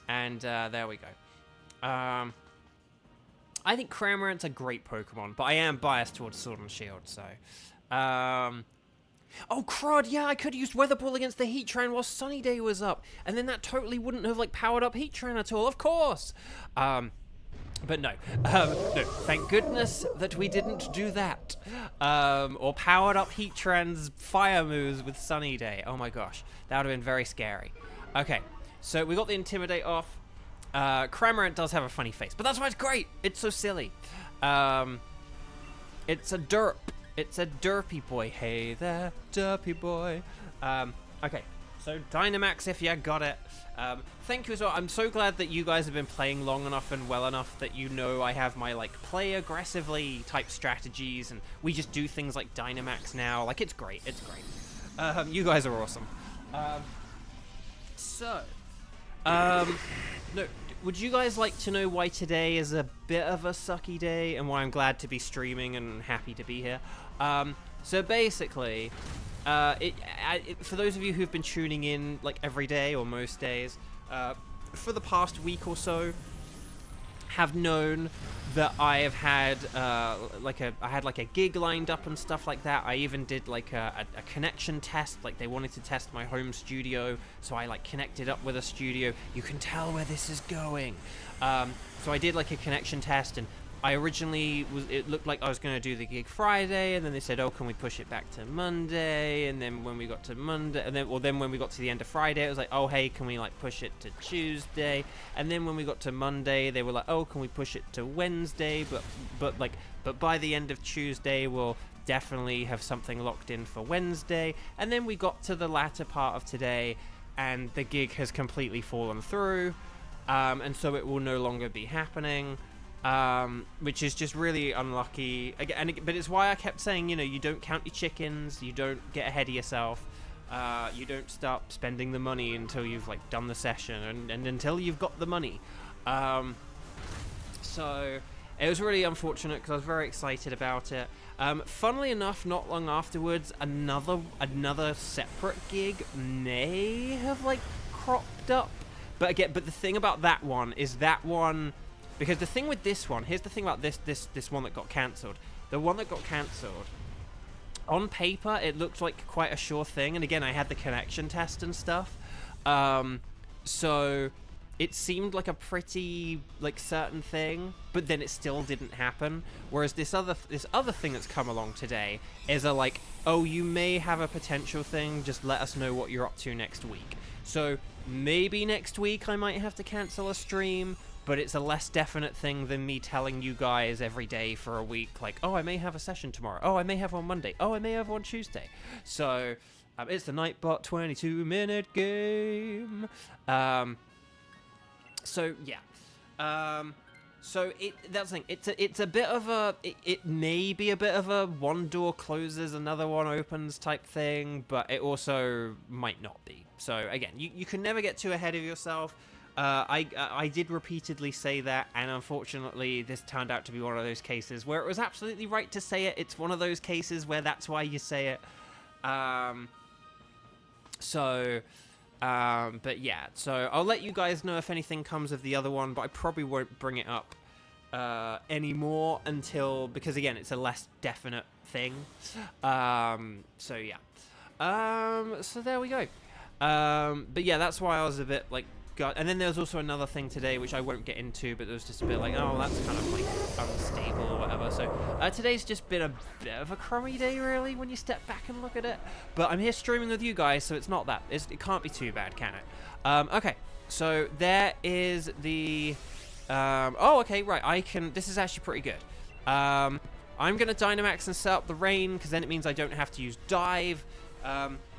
we go. I think Cramorant's a great Pokemon, but I am biased towards Sword and Shield, so... Oh, crud, yeah, I could have used Weather Ball against the Heatran while Sunny Day was up, and then that totally wouldn't have, like, powered up Heatran at all, of course! But no, no, thank goodness that we didn't do that. Or powered up Heatran's fire moves with Sunny Day. Oh my gosh, that would have been very scary. Okay, so we got the Intimidate off. Cramorant does have a funny face, but that's why it's great. It's so silly. It's a derp. It's a derpy boy. Hey there, derpy boy. Okay, so Dynamax, if you got it. Thank you as well. I'm so glad that you guys have been playing long enough and well enough that you know I have my, like, play aggressively type strategies, and we just do things like Dynamax now. Like, it's great. It's great. You guys are awesome. No, would you guys like to know why today is a bit of a sucky day and why I'm glad to be streaming and happy to be here? So basically, for those of you who've been tuning in like every day or most days, for the past week or so, have known that I have had I had a gig lined up and stuff like that. I even did like a connection test. Like, they wanted to test my home studio, so I like connected up with a studio. You can tell where this is going. So I did like a connection test, and I originally it looked like I was going to do the gig Friday, and then they said, oh, can we push it back to Monday? And then when we got to Monday, and then when we got to the end of Friday, it was like, oh, hey, can we like push it to Tuesday? And then when we got to Monday, they were like, oh, can we push it to Wednesday? But by the end of Tuesday, we'll definitely have something locked in for Wednesday. And then we got to the latter part of today, and the gig has completely fallen through, and so it will no longer be happening. Which is just really unlucky. But it's why I kept saying, you know, you don't count your chickens, you don't get ahead of yourself, you don't start spending the money until you've like done the session and until you've got the money. So it was really unfortunate because I was very excited about it. Funnily enough, not long afterwards, another separate gig may have like cropped up. But the thing about that one is because the thing with this one, here's the thing about this one that got cancelled. The one that got cancelled, on paper, it looked like quite a sure thing. And again, I had the connection test and stuff. So it seemed like a pretty like certain thing, but then it still didn't happen. Whereas this other thing that's come along today is a like, oh, you may have a potential thing. Just let us know what you're up to next week. So maybe next week I might have to cancel a stream. But it's a less definite thing than me telling you guys every day for a week, like, oh, I may have a session tomorrow. Oh, I may have on Monday. Oh, I may have on Tuesday. So, it's the Nightbot 22-minute game. So, yeah. So, that's the thing. It's a bit of a... It may be a bit of a one door closes, another one opens type thing, but it also might not be. So, again, you can never get too ahead of yourself. I did repeatedly say that, and unfortunately this turned out to be one of those cases where it was absolutely right to say it. It's one of those cases where that's why you say it. But yeah, so I'll let you guys know if anything comes of the other one, but I probably won't bring it up anymore because again, it's a less definite thing. So yeah. So there we go. But yeah, that's why I was a bit like, God. And then there was also another thing today, which I won't get into, but it was just a bit like, oh, that's kind of like unstable or whatever. So today's just been a bit of a crummy day, really, when you step back and look at it. But I'm here streaming with you guys, so it's not that. It can't be too bad, can it? Okay, so there is the... oh, okay, right. This is actually pretty good. I'm going to Dynamax and set up the rain, because then it means I don't have to use dive.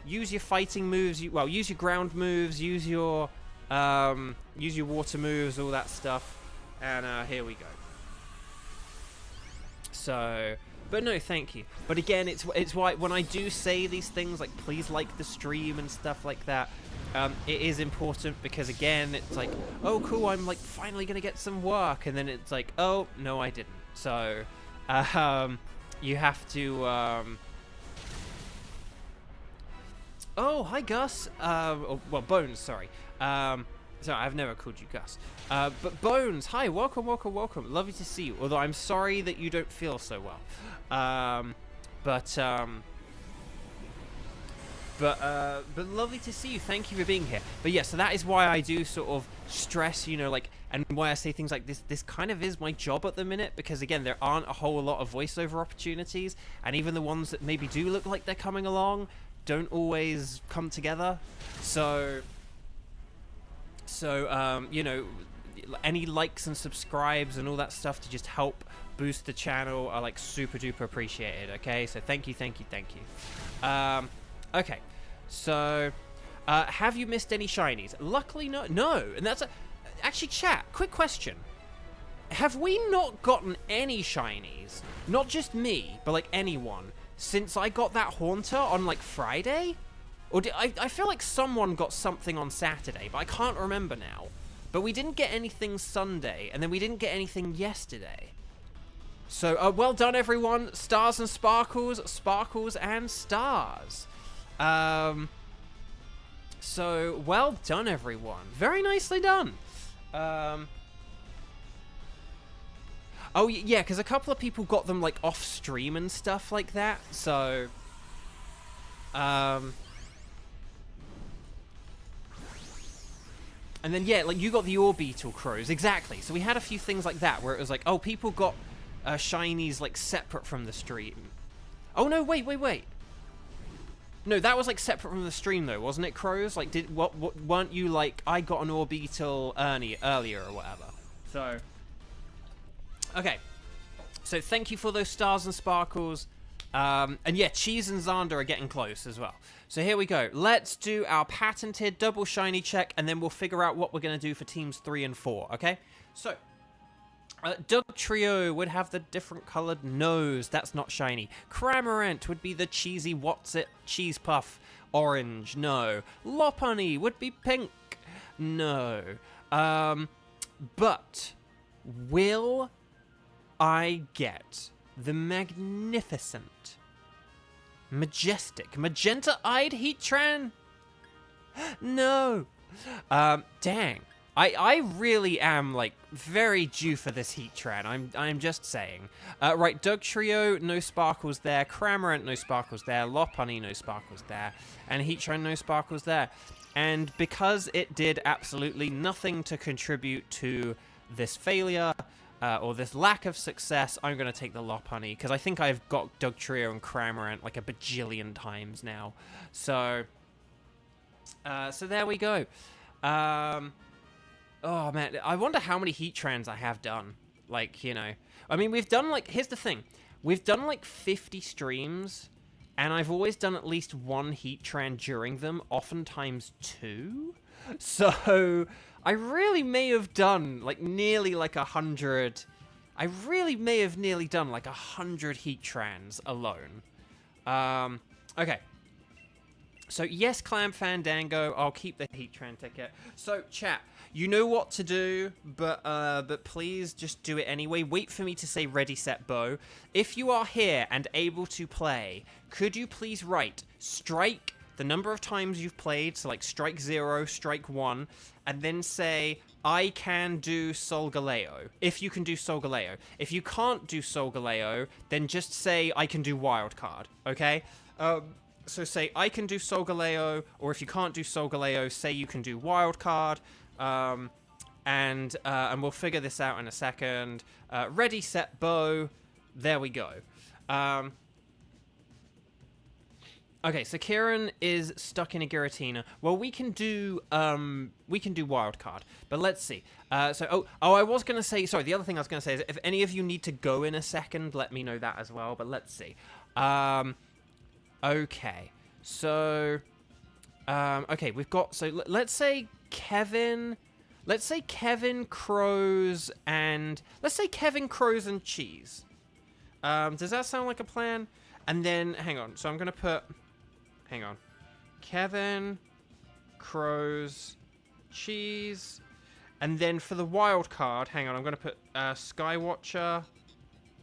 Use your fighting moves. Use your ground moves. Use your water moves, all that stuff. And here we go. So, but no, thank you. But again, it's why when I do say these things, like please like the stream and stuff like that, it is important because again, it's like, oh cool, I'm like finally gonna get some work, and then it's like, oh no, I didn't. So, you have to. Oh, hi Gus. Well, Bones. Sorry. Sorry, I've never called you Gus. But Bones, hi, welcome. Lovely to see you. Although I'm sorry that you don't feel so well. But lovely to see you. Thank you for being here. But yeah, so that is why I do sort of stress, you know, like, and why I say things like this. This kind of is my job at the minute, because again, there aren't a whole lot of voiceover opportunities, and even the ones that maybe do look like they're coming along don't always come together. So you know, any likes and subscribes and all that stuff to just help boost the channel are like super duper appreciated. Okay, so thank you. Okay, so have you missed any shinies? Luckily no, and that's actually, chat, quick question, have we not gotten any shinies, not just me but like anyone, since I got that Haunter on like Friday? Or I feel like someone got something on Saturday, but I can't remember now. But we didn't get anything Sunday, and then we didn't get anything yesterday. So, well done, everyone. Stars and sparkles, sparkles and stars. So, well done, everyone. Very nicely done. Oh, yeah, because a couple of people got them, like, off stream and stuff like that. So, and then, yeah, like, you got the Orbeetle Crows. Exactly. So we had a few things like that, where it was like, oh, people got shinies, like, separate from the stream. Oh, no, wait. No, that was, like, separate from the stream, though, wasn't it, Crows? Like, weren't you, like, I got an Orbeetle earlier or whatever? So, okay. So, thank you for those stars and sparkles. And yeah, Cheese and Xander are getting close as well. So here we go. Let's do our patented double shiny check, and then we'll figure out what we're going to do for teams 3 and 4, okay? So, Doug Trio would have the different colored nose. That's not shiny. Cramorant would be the cheesy What's-It cheese puff. Orange, no. Lopunny would be pink. No. But will I get the magnificent, majestic, magenta-eyed Heatran? No. Dang. I really am, like, very due for this Heatran. I'm just saying. Right, Doug Trio, no sparkles there. Cramorant, no sparkles there. Lopunny, no sparkles there. And Heatran, no sparkles there. And because it did absolutely nothing to contribute to this failure, or this lack of success, I'm going to take the Lopunny, because I think I've got Doug Trio and Cramorant like a bajillion times now. So there we go. Oh, man, I wonder how many Heatrans I have done. Like, you know, I mean, we've done, like, here's the thing. We've done, like, 50 streams, and I've always done at least one Heatran during them, oftentimes 2. So, I really may have done, like, nearly, like, 100... I really may have nearly done, like, 100 Heatrans alone. Okay. So, yes, Clam Fandango, I'll keep the Heatran ticket. So, chat, you know what to do, but please just do it anyway. Wait for me to say ready, set, bow. If you are here and able to play, could you please write strike, the number of times you've played, so like strike 0, strike 1, and then say, I can do Solgaleo, if you can do Solgaleo. If you can't do Solgaleo, then just say, I can do Wildcard, okay? So say, I can do Solgaleo, or if you can't do Solgaleo, say you can do Wildcard, and we'll figure this out in a second. Ready, set, bow. There we go. Okay, so Kieran is stuck in a Giratina. Well, we can do Wildcard, but let's see. So, I was gonna say, sorry, the other thing I was gonna say is if any of you need to go in a second, let me know that as well. But let's see. Okay, so, okay, we've got, so let's say Kevin Crows and Cheese. Does that sound like a plan? And then, hang on, so I'm gonna put, hang on, Kevin Crows, Cheese, and then for the wild card, hang on, I'm gonna put Skywatcher,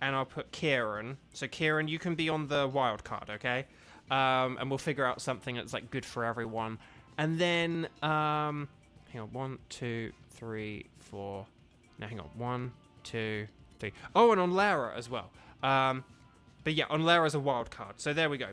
and I'll put Kieran. So Kieran, you can be on the wild card, okay? And we'll figure out something that's like good for everyone. And then, hang on, 1, 2, 3, 4. No, hang on, 1, 2, 3. Oh, and on Lara as well. But yeah, on Lara's a wild card. So there we go.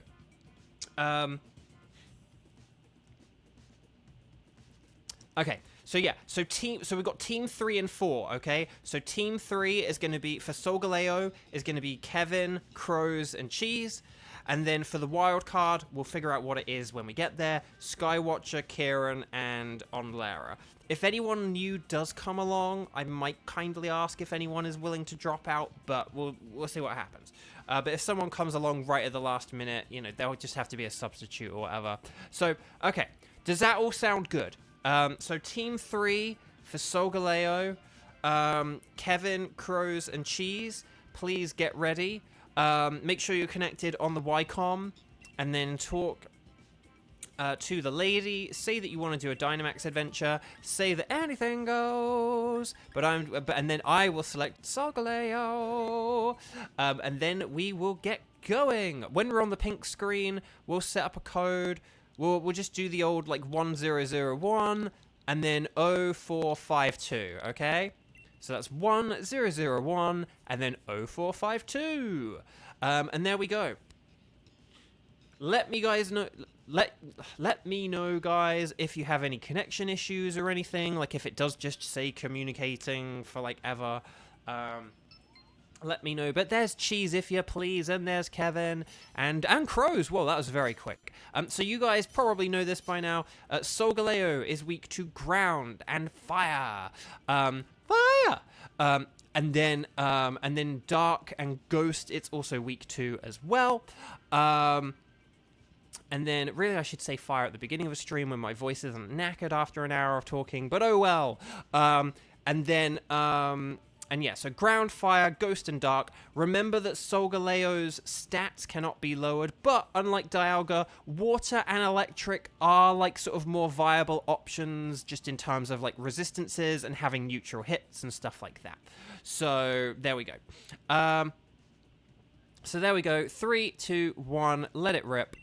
Okay, so yeah, so we've got team 3 and 4, okay? So team 3 is going to be, for Solgaleo, is going to be Kevin, Crows, and Cheese. And then for the wild card, we'll figure out what it is when we get there. Skywatcher, Kieran, and Onlara. If anyone new does come along, I might kindly ask if anyone is willing to drop out, but we'll see what happens. But if someone comes along right at the last minute, you know, they'll just have to be a substitute or whatever. So, okay, does that all sound good? So Team 3 for Solgaleo, Kevin, Crows, and Cheese, please get ready. Make sure you're connected on the YCOM, and then talk to the lady. Say that you want to do a Dynamax adventure. Say that anything goes. And then I will select Solgaleo, and then we will get going. When we're on the pink screen, we'll set up a code. We'll just do the old like 1001 and then 0452, okay? So that's 1001 and then 0452. And there we go. Let me guys know let me know, guys, if you have any connection issues or anything, like if it does just say communicating for like ever. Let me know. But there's Cheese, if you please, and there's Kevin, and Crows. Well, that was very quick. So you guys probably know this by now. Solgaleo is weak to ground and fire. Fire! And then Dark and Ghost, it's also weak to as well. And then, really, I should say fire at the beginning of a stream when my voice isn't knackered after an hour of talking, but oh well. And yeah, so ground, fire, ghost, and dark. Remember that Solgaleo's stats cannot be lowered, but unlike Dialga, water and electric are like sort of more viable options just in terms of like resistances and having neutral hits and stuff like that. So there we go. So there we go. 3, 2, 1, let it rip.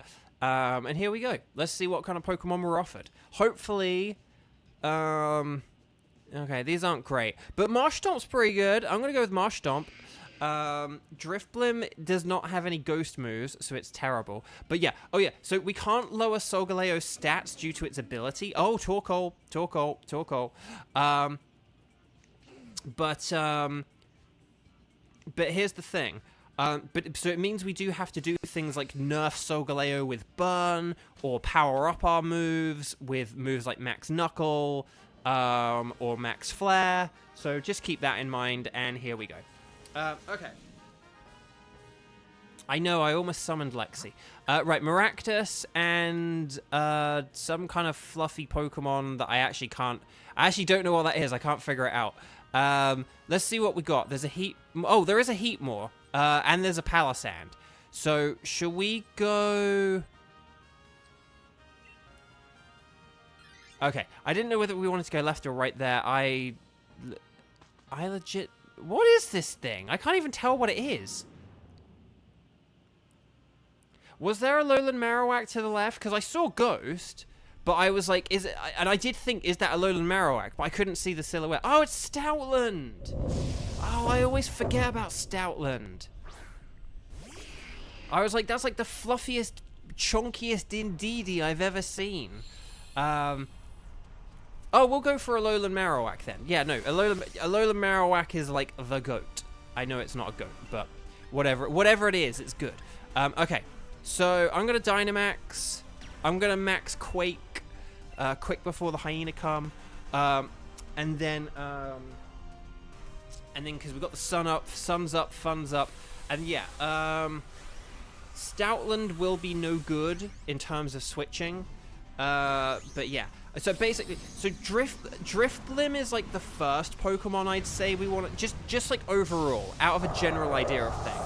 And here we go. Let's see what kind of Pokemon we're offered. Hopefully, okay, these aren't great. But Marshstomp's pretty good. I'm going to go with Marshstomp. Drifblim does not have any ghost moves, so it's terrible. But yeah, oh yeah, so we can't lower Solgaleo's stats due to its ability. Oh, Torkoal. But here's the thing. So it means we do have to do things like nerf Solgaleo with Burn, or power up our moves with moves like Max Knuckle, or Max Flare. So just keep that in mind, and here we go. Okay. I know, I almost summoned Lexi. Right, Maractus and some kind of fluffy Pokemon that I actually don't know what that is. I can't figure it out. Let's see what we got. There's a Heat... Oh, there is a Heatmore. And there's a Palisand. So, should we go... Okay, I didn't know whether we wanted to go left or right there. I legit... What is this thing? I can't even tell what it is. Was there a Alolan Marowak to the left? Because I saw Ghost, but I was like, is it... And I did think, is that a Alolan Marowak? But I couldn't see the silhouette. Oh, it's Stoutland! Oh, I always forget about Stoutland. I was like, that's like the fluffiest, chunkiest Indeedee I've ever seen. Oh, we'll go for Alolan Marowak then. Yeah, no, Alolan Marowak is like the goat. I know it's not a goat, but whatever it is, it's good. Okay, so I'm gonna Dynamax. I'm gonna max Quake, quick before the Hyena come, and then because we've got the sun's up, fun's up, and yeah, Stoutland will be no good in terms of switching, but yeah. So basically, Drifblim is like the first Pokemon I'd say we want to, just like overall, out of a general idea of things.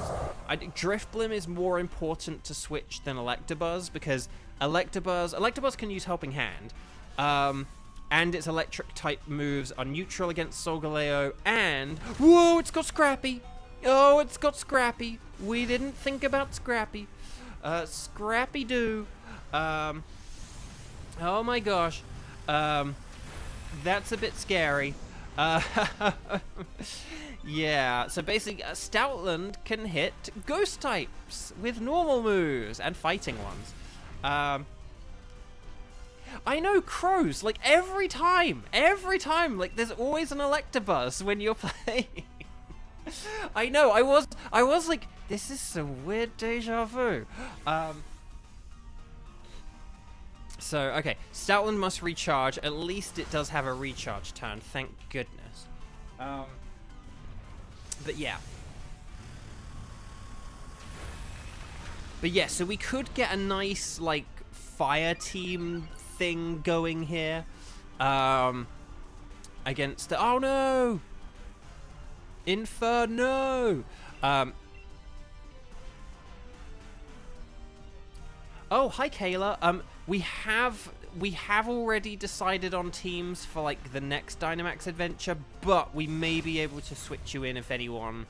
Drifblim is more important to switch than Electabuzz, because Electabuzz can use Helping Hand, and its electric type moves are neutral against Solgaleo, and whoa, it's got Scrappy. Oh, it's got Scrappy. We didn't think about Scrappy. Scrappy-Doo. Oh my gosh. That's a bit scary. Yeah, so basically, Stoutland can hit ghost types with normal moves and fighting ones. I know, crows. Like, every time, like, there's always an Electabuzz when you're playing. I know, I was like, this is some weird deja vu. So, okay, Stoutland must recharge. At least it does have a recharge turn, thank goodness. But yeah. But yeah, so we could get a nice, like, fire team thing going here. Against the... Oh, no! Inferno! Oh, hi, Kayla. We have already decided on teams for, like, the next Dynamax adventure, but we may be able to switch you in if anyone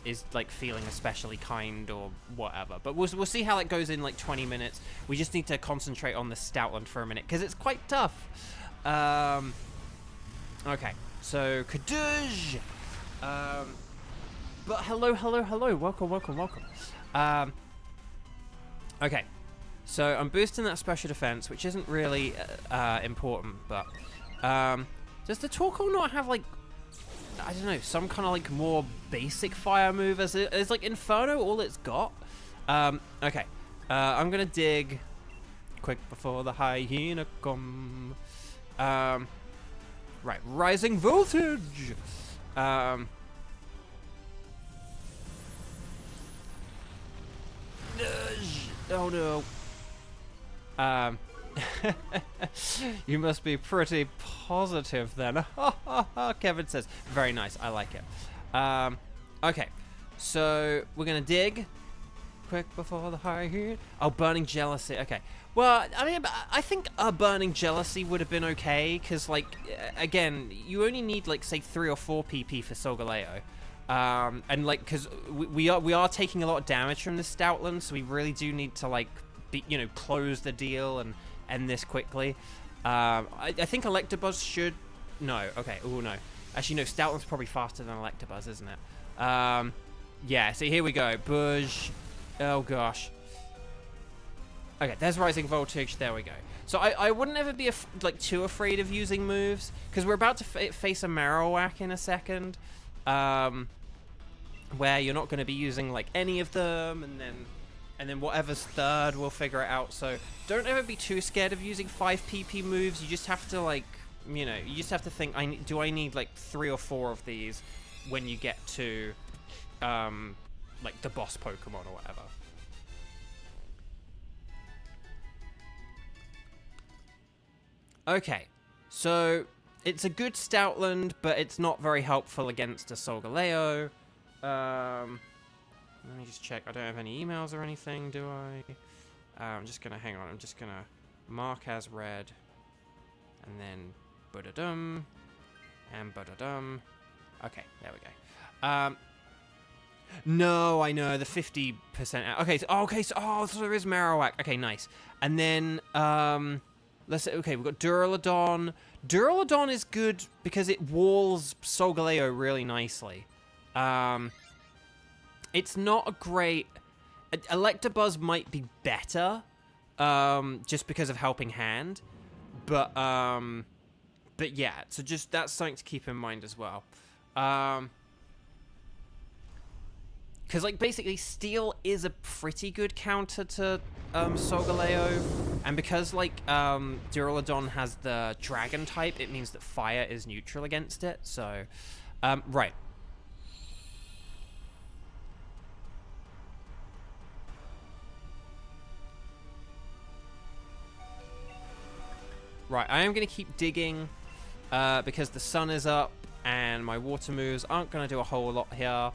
is, like, feeling especially kind or whatever. But we'll see how it goes in, like, 20 minutes. We just need to concentrate on the Stoutland for a minute, because it's quite tough. Okay, so, Kadoosh! But hello. Welcome. Okay. So I'm boosting that special defense, which isn't really important, but does the Torkoal not have, like, I don't know, some kind of, like, more basic fire move? Is like Inferno all it's got? Okay. I'm gonna dig quick before the hyena come. Right, rising voltage. Oh no. You must be pretty positive then. Kevin says, very nice, I like it. Okay, so we're gonna dig quick before the high heat. Oh, Burning Jealousy, okay. Well, I mean, I think a Burning Jealousy would have been okay, because, like, again, you only need, like, say 3 or 4 PP for Solgaleo. And, like, because we are taking a lot of damage from the Stoutland, so we really do need to, like, close the deal and end this quickly. I think Electabuzz should... No, okay, oh no. Actually, no, Stoutland's probably faster than Electabuzz, isn't it? Yeah, so here we go. Bush. Oh, gosh. Okay, there's Rising Voltage. There we go. So I wouldn't ever be, too afraid of using moves, because we're about to face a Marowak in a second, where you're not going to be using, like, any of them, and then whatever's third, we'll figure it out. So don't ever be too scared of using 5 PP moves. You just have to, like, you just have to think, do I need, like, 3 or 4 of these when you get to, like, the boss Pokemon or whatever. Okay, so it's a good Stoutland, but it's not very helpful against a Solgaleo. Let me just check. I don't have any emails or anything, do I? I'm just gonna hang on. I'm just gonna mark as read, and then ba-da-dum and ba-da-dum. Okay, there we go. No, I know the 50%. Okay, so there is Marowak. Okay, nice. And then let's say, okay, we've got Duraludon. Duraludon is good because it walls Solgaleo really nicely. It's not a great... Electabuzz might be better, just because of Helping Hand. But yeah, so just that's something to keep in mind as well. Because, like, basically, Steel is a pretty good counter to Solgaleo. And because, like, Duraludon has the Dragon type, it means that Fire is neutral against it. So, right. Right, I am going to keep digging because the sun is up and my water moves aren't going to do a whole lot here.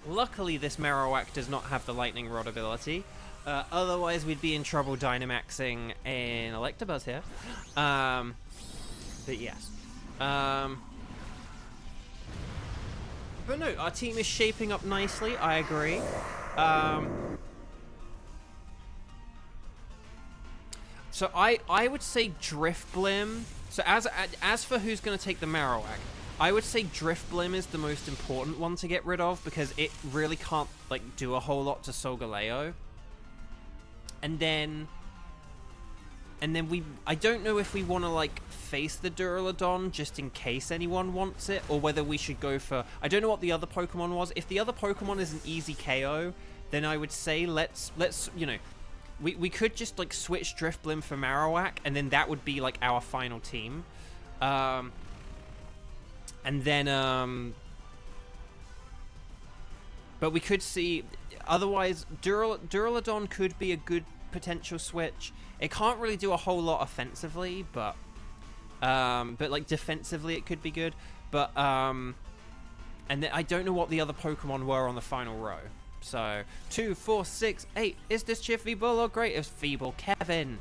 Luckily, this Marowak does not have the Lightning Rod ability. Otherwise, we'd be in trouble Dynamaxing an Electabuzz here. But yes. But no, our team is shaping up nicely. I agree. So I would say Drifblim. So as for who's going to take the Marowak, I would say Drifblim is the most important one to get rid of because it really can't, like, do a whole lot to Solgaleo. And then and then I don't know if we want to like face the Duraludon just in case anyone wants it, or whether we should go for, I don't know what the other Pokemon was. If the other Pokemon is an easy KO, then I would say let's you know, we could just like switch Drifblim for Marowak, and then that would be like our final team. And then but we could see, otherwise Duraludon could be a good potential switch. It can't really do a whole lot offensively, but like defensively it could be good. But and then I don't know what the other Pokemon were on the final row. So 2, 4, 6, 8. Is this Chip Feeble or Great? It was Feeble. Kevin,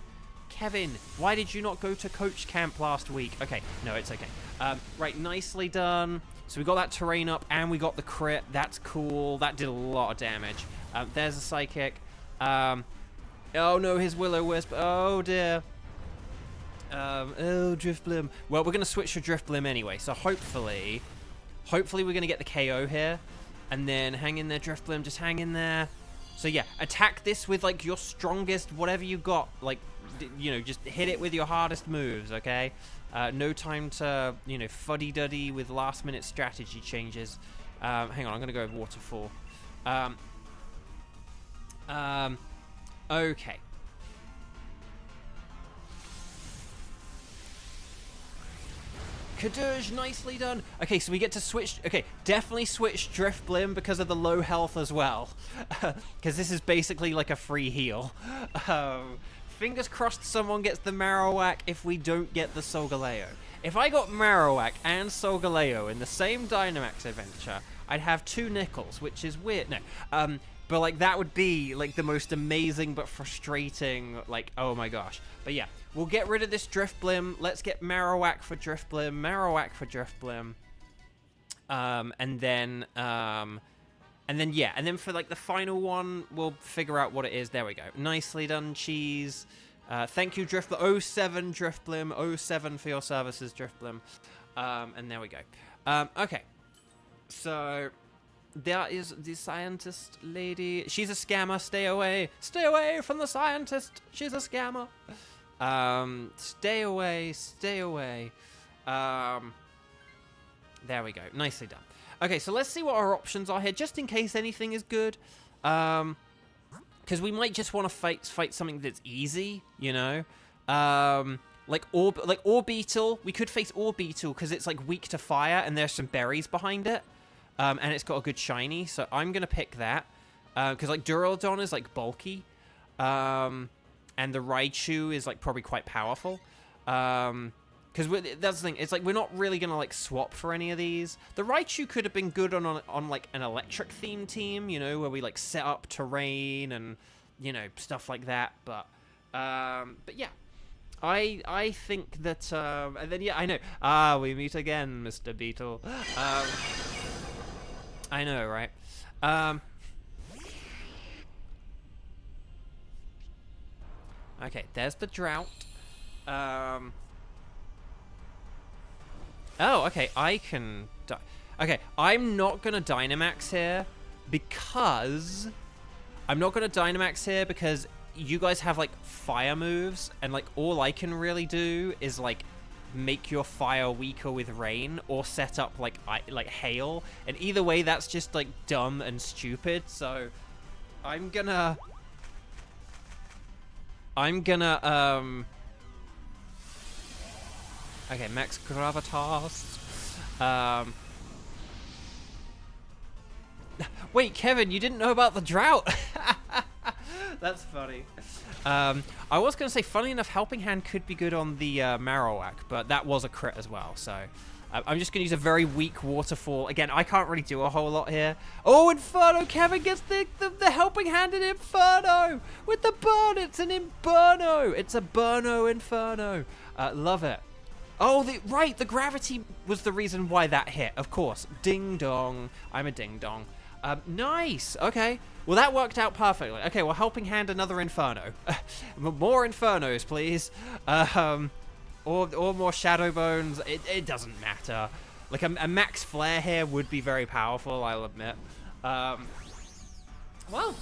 why did you not go to coach camp last week? Okay, no, it's okay. Right, nicely done. So we got that terrain up and we got the crit. That's cool. That did a lot of damage. There's a Psychic. Oh no, his Will-O-Wisp. Oh dear. Oh, Drifblim. Well, we're going to switch to Drifblim anyway. So hopefully we're going to get the KO here. And then hang in there, Drifblim. Just hang in there. So yeah, attack this with like your strongest, whatever you got. Like, you know, just hit it with your hardest moves, okay? No time to, you know, fuddy-duddy with last-minute strategy changes. Hang on, I'm going to go with Waterfall. Okay. Kadoosh, nicely done. Okay, so we get to switch. Okay, definitely switch Drifblim because of the low health as well. Because this is basically like a free heal. Fingers crossed someone gets the Marowak if we don't get the Solgaleo. If I got Marowak and Solgaleo in the same Dynamax adventure, I'd have 2 nickels, which is weird. No, but like that would be like the most amazing but frustrating, like, oh my gosh. But yeah, we'll get rid of this Drifblim. Let's get Marowak for Drifblim, and then for like the final one, we'll figure out what it is. There we go. Nicely done, Cheese. Thank you, Drifblim. 07 Drifblim. 07 for your services, Drifblim. And there we go. Okay. So there is the scientist lady. She's a scammer. Stay away. Stay away from the scientist. She's a scammer. Stay away. Stay away. There we go. Nicely done. Okay, so let's see what our options are here, just in case anything is good. Because we might just want to fight something that's easy, you know? Like Orbeetle. We could face Orbeetle because it's like weak to fire and there's some berries behind it. And it's got a good shiny, so I'm going to pick that. Because like Duraludon is like bulky. And the Raichu is like probably quite powerful. Because that's the thing. It's like we're not really gonna like swap for any of these. The Raichu could have been good on like an electric theme team, you know, where we like set up terrain and you know stuff like that. But yeah, I think that and then yeah, I know. We meet again, Mr. Beetle. I know, right? Okay, there's the drought. Oh, okay, I can... Okay, I'm not going to Dynamax here because... I'm not going to Dynamax here because you guys have, like, fire moves, and, like, all I can really do is, like, make your fire weaker with rain or set up, like, hail. And either way, that's just, like, dumb and stupid, so... I'm gonna, okay, Max Gravitas. Wait, Kevin, you didn't know about the drought? That's funny. I was going to say, funny enough, Helping Hand could be good on the Marowak, but that was a crit as well, so... I'm just going to use a very weak Waterfall. Again, I can't really do a whole lot here. Oh, Inferno! Kevin gets the Helping Hand in Inferno! With the burn! It's an Inferno! It's a Burno Inferno. Love it. Oh, right, the gravity was the reason why that hit, of course. Ding dong. I'm a ding dong. Nice. Okay. Well, that worked out perfectly. Okay, well, Helping Hand another Inferno. More Infernos, please. Or more Shadow Bones. It doesn't matter. Like, a Max Flare here would be very powerful, I'll admit. Well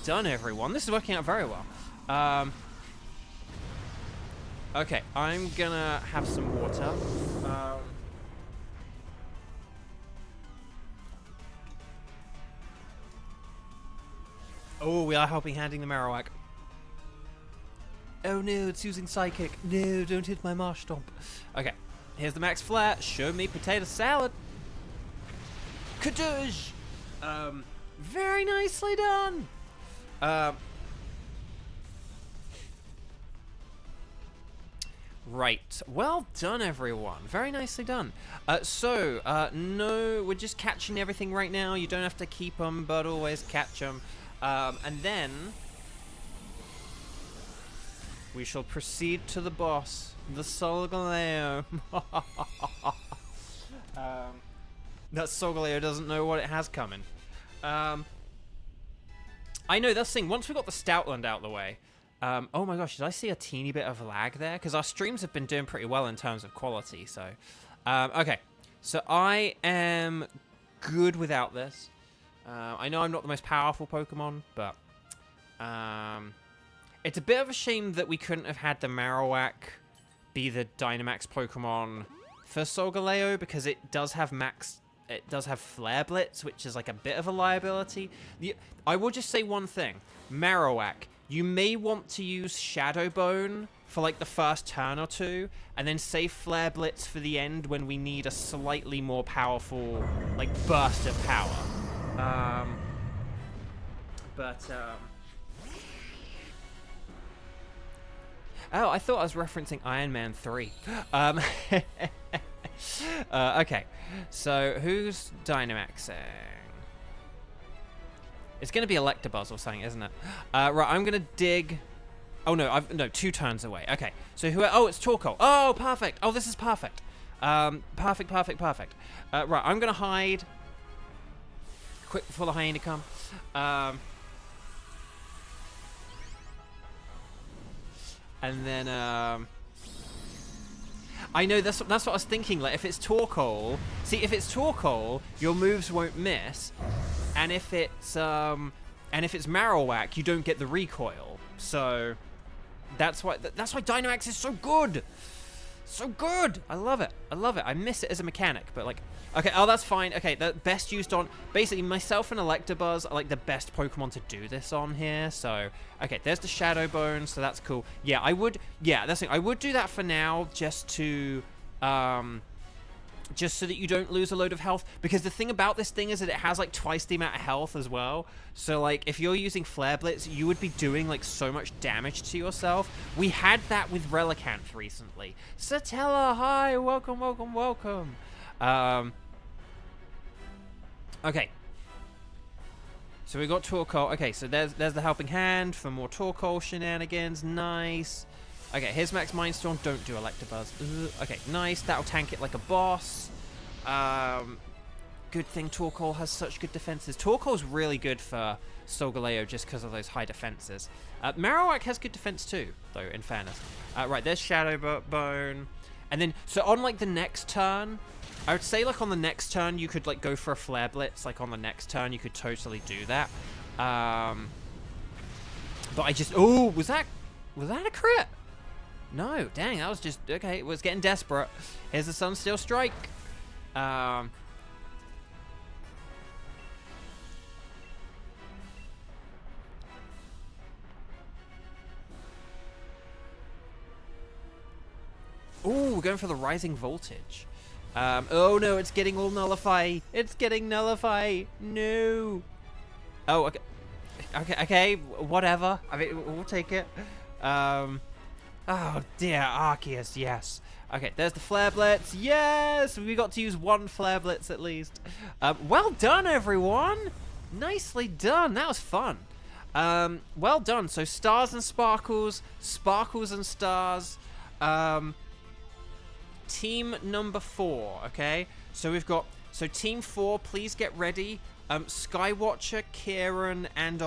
done, everyone. This is working out very well. Okay, I'm gonna have some water. Oh, we are helping handing the Marowak. Oh no, it's using Psychic. No, don't hit my Marsh Stomp. Okay, here's the max flat. Show me potato salad. Kadoosh! Very nicely done. Right, well done everyone, very nicely done. No, we're just catching everything right now. You don't have to keep them, but always catch them. And then we shall proceed to the boss, the Solgaleo. That Solgaleo doesn't know what it has coming. I know, that's the thing, once we got the Stoutland out of the way, oh my gosh, did I see a teeny bit of lag there? Because our streams have been doing pretty well in terms of quality, so... okay, so I am good without this. I know I'm not the most powerful Pokemon, but... it's a bit of a shame that we couldn't have had the Marowak be the Dynamax Pokemon for Solgaleo, because it does have Flare Blitz, which is like a bit of a liability. I will just say one thing. Marowak, you may want to use Shadow Bone for like the first turn or two, and then save Flare Blitz for the end when we need a slightly more powerful like burst of power. Oh, I thought I was referencing Iron Man 3. Okay, so who's Dynamaxing? It's going to be Electabuzz or something, isn't it? Right, I'm going to dig... Oh, no, no, 2 turns away. Okay, so who... Oh, it's Torkoal. Oh, perfect. Oh, this is perfect. Perfect. Right, I'm going to hide. Quick before the hyena come. And then, I know, that's what I was thinking. Like, if it's Torkoal... See, if it's Torkoal, your moves won't miss. And if it's Marowak, you don't get the recoil. So that's why Dynamax is so good. So good. I love it. I miss it as a mechanic, but like, okay, oh, that's fine. Okay, the best used on, basically myself and Electabuzz are like the best Pokemon to do this on here. So, okay, there's the Shadow Bone, so that's cool. Yeah, that's the thing. I would do that for now, just to, just so that you don't lose a load of health, because the thing about this thing is that it has like twice the amount of health as well. So like if you're using Flare Blitz, you would be doing like so much damage to yourself. We had that with Relicanth recently. Satella, hi, welcome. Okay, so we got Torkoal. Okay, so there's the helping hand for more Torkoal shenanigans. Nice. Okay, here's Max Mindstorm. Don't do Electabuzz. Okay, nice. That'll tank it like a boss. Good thing Torkoal has such good defenses. Torkoal's really good for Solgaleo just because of those high defenses. Marowak has good defense too, though, in fairness. Right, there's Shadow Bone. And then, so on like the next turn, I would say like on the next turn, you could like go for a Flare Blitz. Like on the next turn, you could totally do that. But I just, oh, was that a crit? No, dang, that was just, okay, it was getting desperate. Here's the Sunsteel Strike. Ooh, we're going for the Rising Voltage. Oh no, it's getting all Nullify. It's getting Nullify. No. Oh, okay, whatever. I mean, we'll take it. Oh dear, Arceus, yes. Okay, there's the Flare Blitz. Yes! We got to use 1 Flare Blitz at least. Well done, everyone! Nicely done. That was fun. Well done. So stars and sparkles, sparkles and stars. Team number 4, okay? So we've got, so team 4, please get ready. Skywatcher, Kieran, and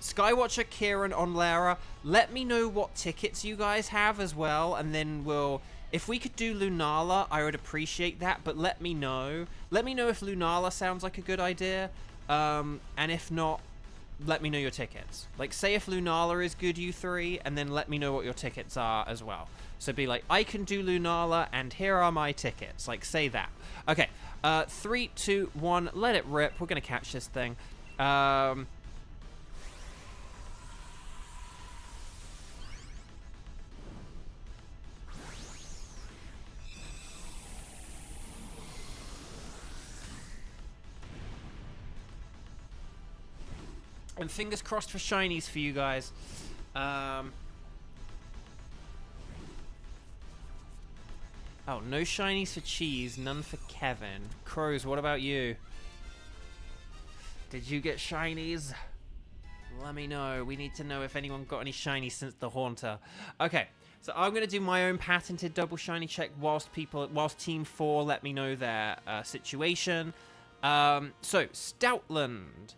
Skywatcher, Kieran, Onlara, let me know what tickets you guys have as well, and then we'll... If we could do Lunala, I would appreciate that, but let me know. Let me know if Lunala sounds like a good idea, and if not, let me know your tickets. Like, say if Lunala is good, you three, and then let me know what your tickets are as well. So be like, I can do Lunala, and here are my tickets. Like, say that. Okay, 3, 2, 1, let it rip. We're gonna catch this thing. And fingers crossed for shinies for you guys. Oh, no shinies for Cheese, none for Kevin. Crows, what about you? Did you get shinies? Let me know. We need to know if anyone got any shinies since the Haunter. Okay, so I'm going to do my own patented double shiny check whilst Team 4 let me know their situation. So, Stoutland.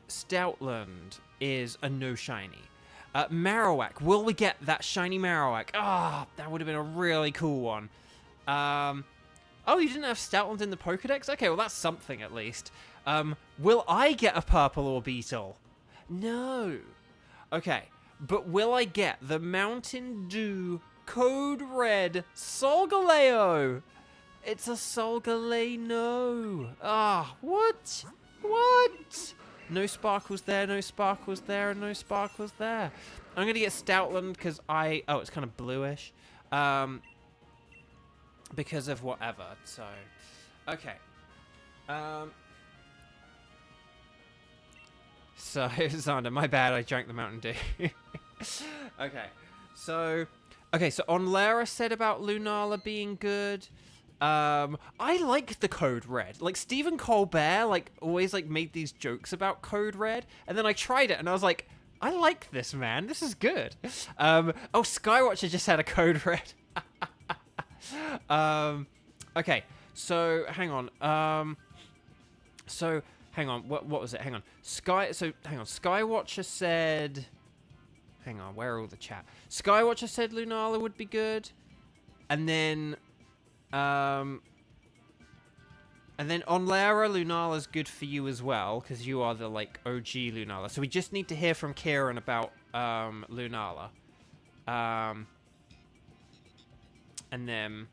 Stoutland is a no shiny. Marowak, will we get that shiny Marowak? Ah, that would have been a really cool one. Oh, you didn't have Stoutland in the Pokedex? Okay, well that's something at least. Will I get a purple Orbeetle? No. Okay, but will I get the Mountain Dew Code Red Solgaleo? It's a Solgaleo. Ah, what? What? No sparkles there, no sparkles there, and no sparkles there. I'm going to get Stoutland because oh, it's kind of bluish. Because of whatever, so. Okay. So, Xander, my bad, I drank the Mountain Dew. Okay. So Onlera said about Lunala being good. I like the Code Red. Like, Stephen Colbert, like, always, like, made these jokes about Code Red, and then I tried it, and I was like, I like this, man. This is good. Oh, Skywatcher just had a Code Red. Okay, so, hang on. Hang on, what was it? Hang on. Skywatcher said... Hang on, where are all the chat? Skywatcher said Lunala would be good, and then... And then Onlera, Lunala's good for you as well, because you are the, like, OG Lunala. So we just need to hear from Kieran about, Lunala. And then...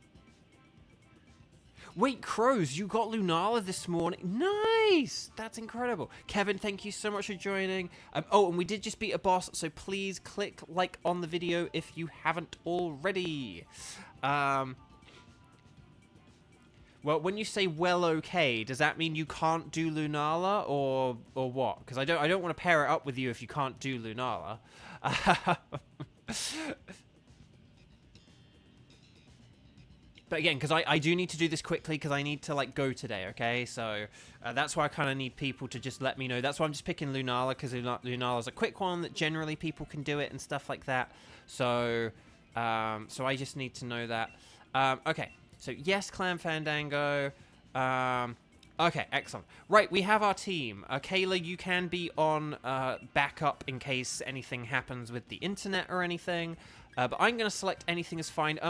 Wait, Crows, you got Lunala this morning? Nice! That's incredible. Kevin, thank you so much for joining. Oh, and we did just beat a boss, so please click like on the video if you haven't already. Well, when you say well okay, does that mean you can't do Lunala or what? Because I don't want to pair it up with you if you can't do Lunala. But again, because I do need to do this quickly because I need to like go today, okay? So that's why I kind of need people to just let me know. That's why I'm just picking Lunala, because Lunala's a quick one that generally people can do it and stuff like that. So so I just need to know that. Okay. So, yes, Clan Fandango. Okay, excellent. Right, we have our team. Kayla, you can be on backup in case anything happens with the internet or anything. But I'm going to select anything is fine.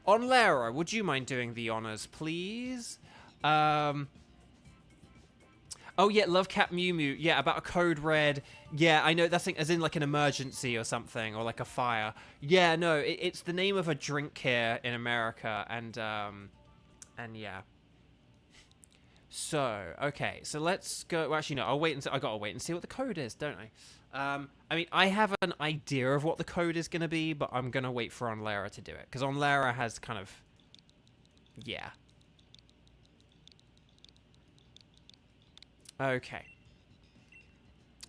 Onlera, would you mind doing the honors, please? Oh, yeah, Love Cat Mew Mew. Yeah, about a Code Red. Yeah, I know, that's as in like an emergency or something, or like a fire. Yeah, no, it's the name of a drink here in America, and yeah. So, okay, so let's go. Well, actually, no, I'll wait and see. I gotta wait and see what the code is, don't I? I mean, I have an idea of what the code is gonna be, but I'm gonna wait for Onlera to do it, because Onlera has kind of, yeah. Okay.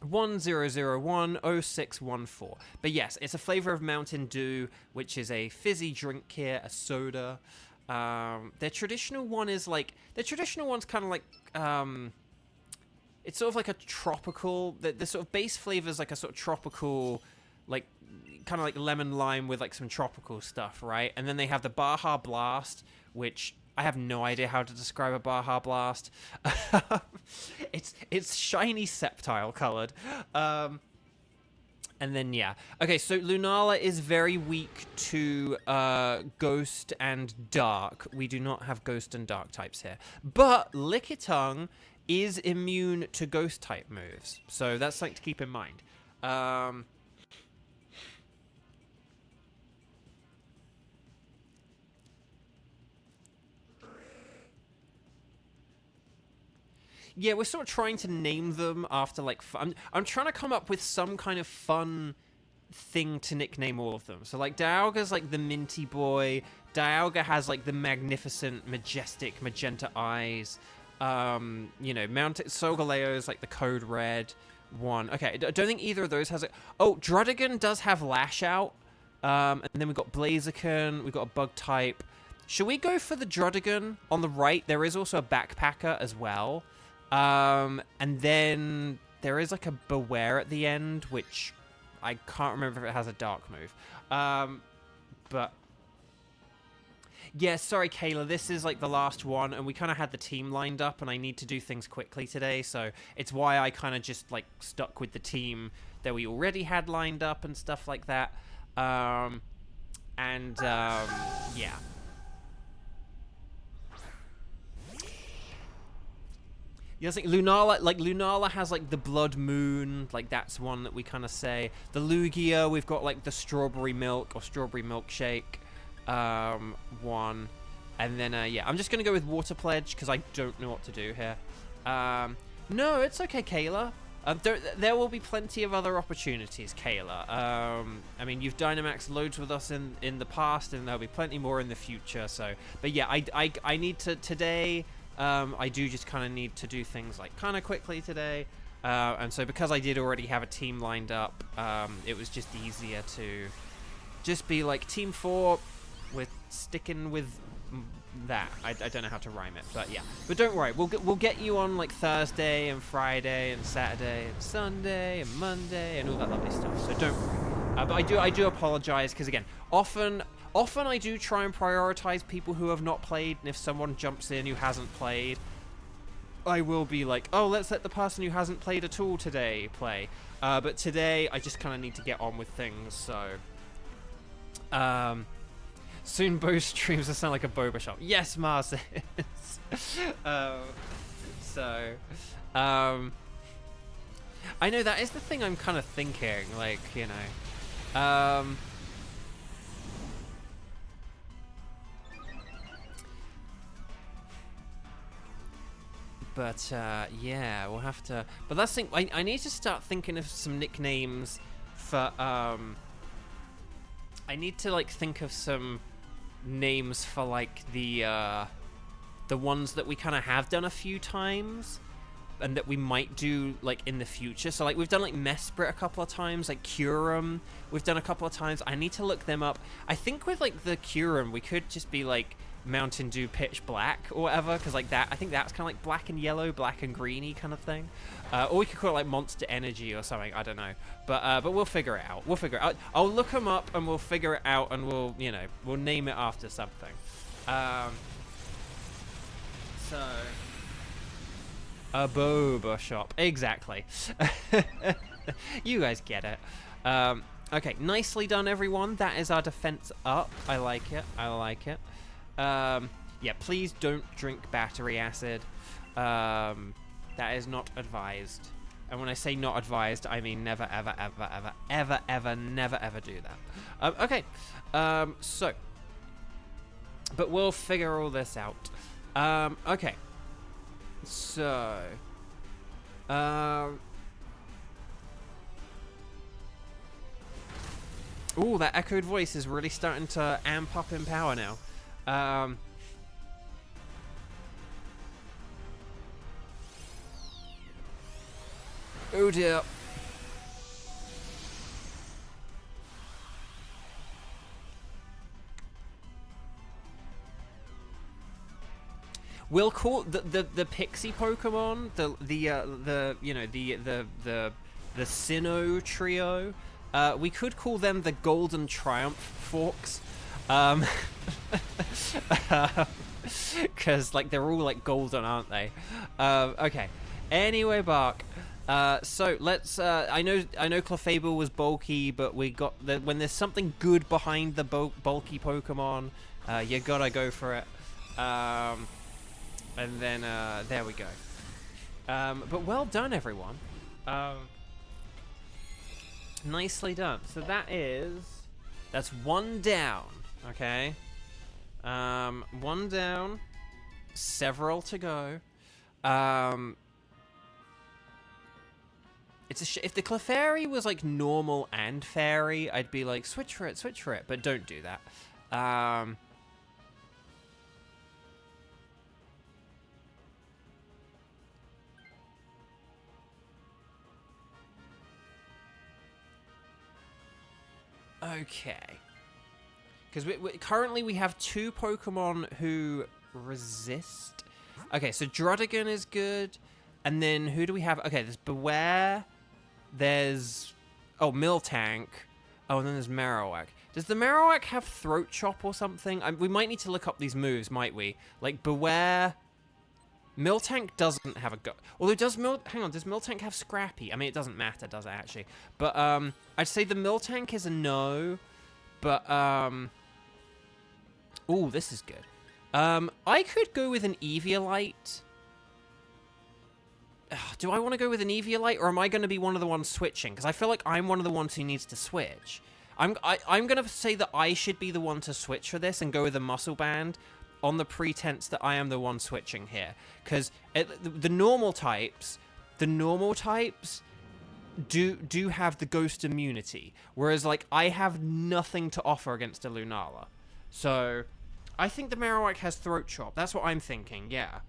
10010614. But yes, it's a flavor of Mountain Dew, which is a fizzy drink here, a soda. Their traditional one is like... Their traditional one's kind of like... it's sort of like a tropical... The sort of base flavor is like a sort of tropical... Like, kind of like lemon lime with like some tropical stuff, right? And then they have the Baja Blast, which... I have no idea how to describe a Baja Blast. It's shiny septile colored. And then, yeah. Okay, so Lunala is very weak to Ghost and Dark. We do not have Ghost and Dark types here. But Lickitung is immune to ghost type moves. So that's something to keep in mind. Yeah, we're sort of trying to name them after, like, I'm trying to come up with some kind of fun thing to nickname all of them. So, like, Dialga's, like, the minty boy. Dialga has, like, the magnificent, majestic magenta eyes. You know, Solgaleo's, like, the code red one. Okay, I don't think either of those has it. Oh, Druddigan does have Lash Out. And then we've got Blaziken. We've got a bug type. Should we go for the Druddigan on the right? There is also a Backpacker as well. And then there is like a Beware at the end, which I can't remember if it has a dark move. But yeah, sorry, Kayla, this is like the last one, and we kind of had the team lined up, and I need to do things quickly today, so it's why I kind of just like stuck with the team that we already had lined up and stuff like that. Yeah. Yeah, I think Lunala has like the Blood Moon, like that's one that we kind of say. The Lugia, we've got like the Strawberry Milk or Strawberry Milkshake, one, and then yeah, I'm just gonna go with Water Pledge because I don't know what to do here. No, it's okay, Kayla. There will be plenty of other opportunities, Kayla. I mean, you've Dynamaxed loads with us in the past, and there'll be plenty more in the future. So, but yeah, I need to today. I do just kind of need to do things like kind of quickly today, and so because I did already have a team lined up, it was just easier to just be like Team 4 with sticking with that. I don't know how to rhyme it, but yeah. But don't worry, we'll get you on like Thursday and Friday and Saturday and Sunday and Monday and all that lovely stuff. So don't worry. But I do apologize because again, often I do try and prioritize people who have not played, and if someone jumps in who hasn't played, I will be like, oh, let's let the person who hasn't played at all today play. But today, I just kind of need to get on with things, so... soon Bo streams will sound like a boba shop. Yes, Mars is. I know that is the thing I'm kind of thinking, like, you know... But, yeah, we'll have to... But that's the thing, I need to start thinking of some nicknames for, I need to, like, think of some names for, like, the ones that we kind of have done a few times, and that we might do, like, in the future. So, like, we've done, like, Mesprit a couple of times, like, Curum we've done a couple of times. I need to look them up. I think with, like, the Curum, we could just be, like... Mountain Dew Pitch Black or whatever, because like that, I think that's kind of like black and yellow, black and greeny kind of thing, or we could call it like Monster Energy or something. I don't know, but we'll figure it out. We'll figure it out. I'll look them up and we'll figure it out, and we'll, you know, we'll name it after something. So a boba shop, exactly. You guys get it. Okay, nicely done, everyone. That is our defense up. I like it. I like it. Yeah, please don't drink battery acid. That is not advised. And when I say not advised, I mean never, ever, ever, ever, ever, ever, never, ever do that. Okay. So. But we'll figure all this out. Okay. So. Ooh, that echoed voice is really starting to amp up in power now. Oh dear. We'll call the pixie Pokemon, the Sinnoh trio. We could call them the Golden Triumph Forks. Because like they're all like golden, aren't they? Okay. Anyway, Bark. So let's. I know Clefable was bulky, but we got when there's something good behind the bulky Pokemon, you gotta go for it. And then there we go. But well done, everyone. Nicely done. So that's one down. Okay. One down. Several to go. If the Clefairy was like normal and fairy, I'd be like, switch for it, but don't do that. Okay. Because currently we have 2 Pokemon who resist. Okay, so Druddigon is good. And then who do we have? Okay, there's Beware. There's... Oh, Miltank. Oh, and then there's Marowak. Does the Marowak have Throat Chop or something? We might need to look up these moves, might we? Like, Beware... Miltank doesn't have a go... Although, hang on, does Miltank have Scrappy? I mean, it doesn't matter, does it, actually? But, I'd say the Miltank is a no. But, Ooh, this is good. I could go with an Eviolite. Do I want to go with an Eviolite, or am I going to be one of the ones switching? Because I feel like I'm one of the ones who needs to switch. I'm going to say that I should be the one to switch for this and go with a Muscle Band on the pretense that I am the one switching here. Because the normal types do have the Ghost immunity, whereas like I have nothing to offer against a Lunala. So I think the Marowak has Throat Chop. That's what I'm thinking. Yeah.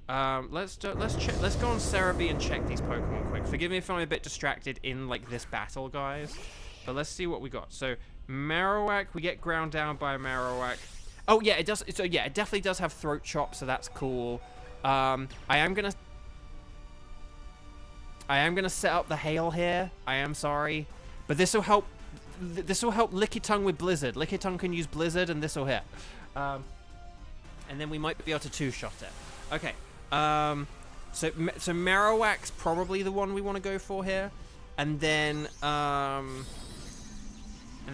Let's go on Cerebi and check these Pokemon quick. Forgive me if I'm a bit distracted in like this battle, guys. But let's see what we got. So Marowak, we get ground down by a Marowak. Oh yeah, it does. So yeah, it definitely does have Throat Chop, so that's cool. I am gonna set up the Hail here. I am sorry, but this will help. This will help Lickitung with Blizzard. Lickitung can use Blizzard, and this will hit. And then we might be able to 2-shot it. Okay. So Marowak's probably the one we want to go for here, and then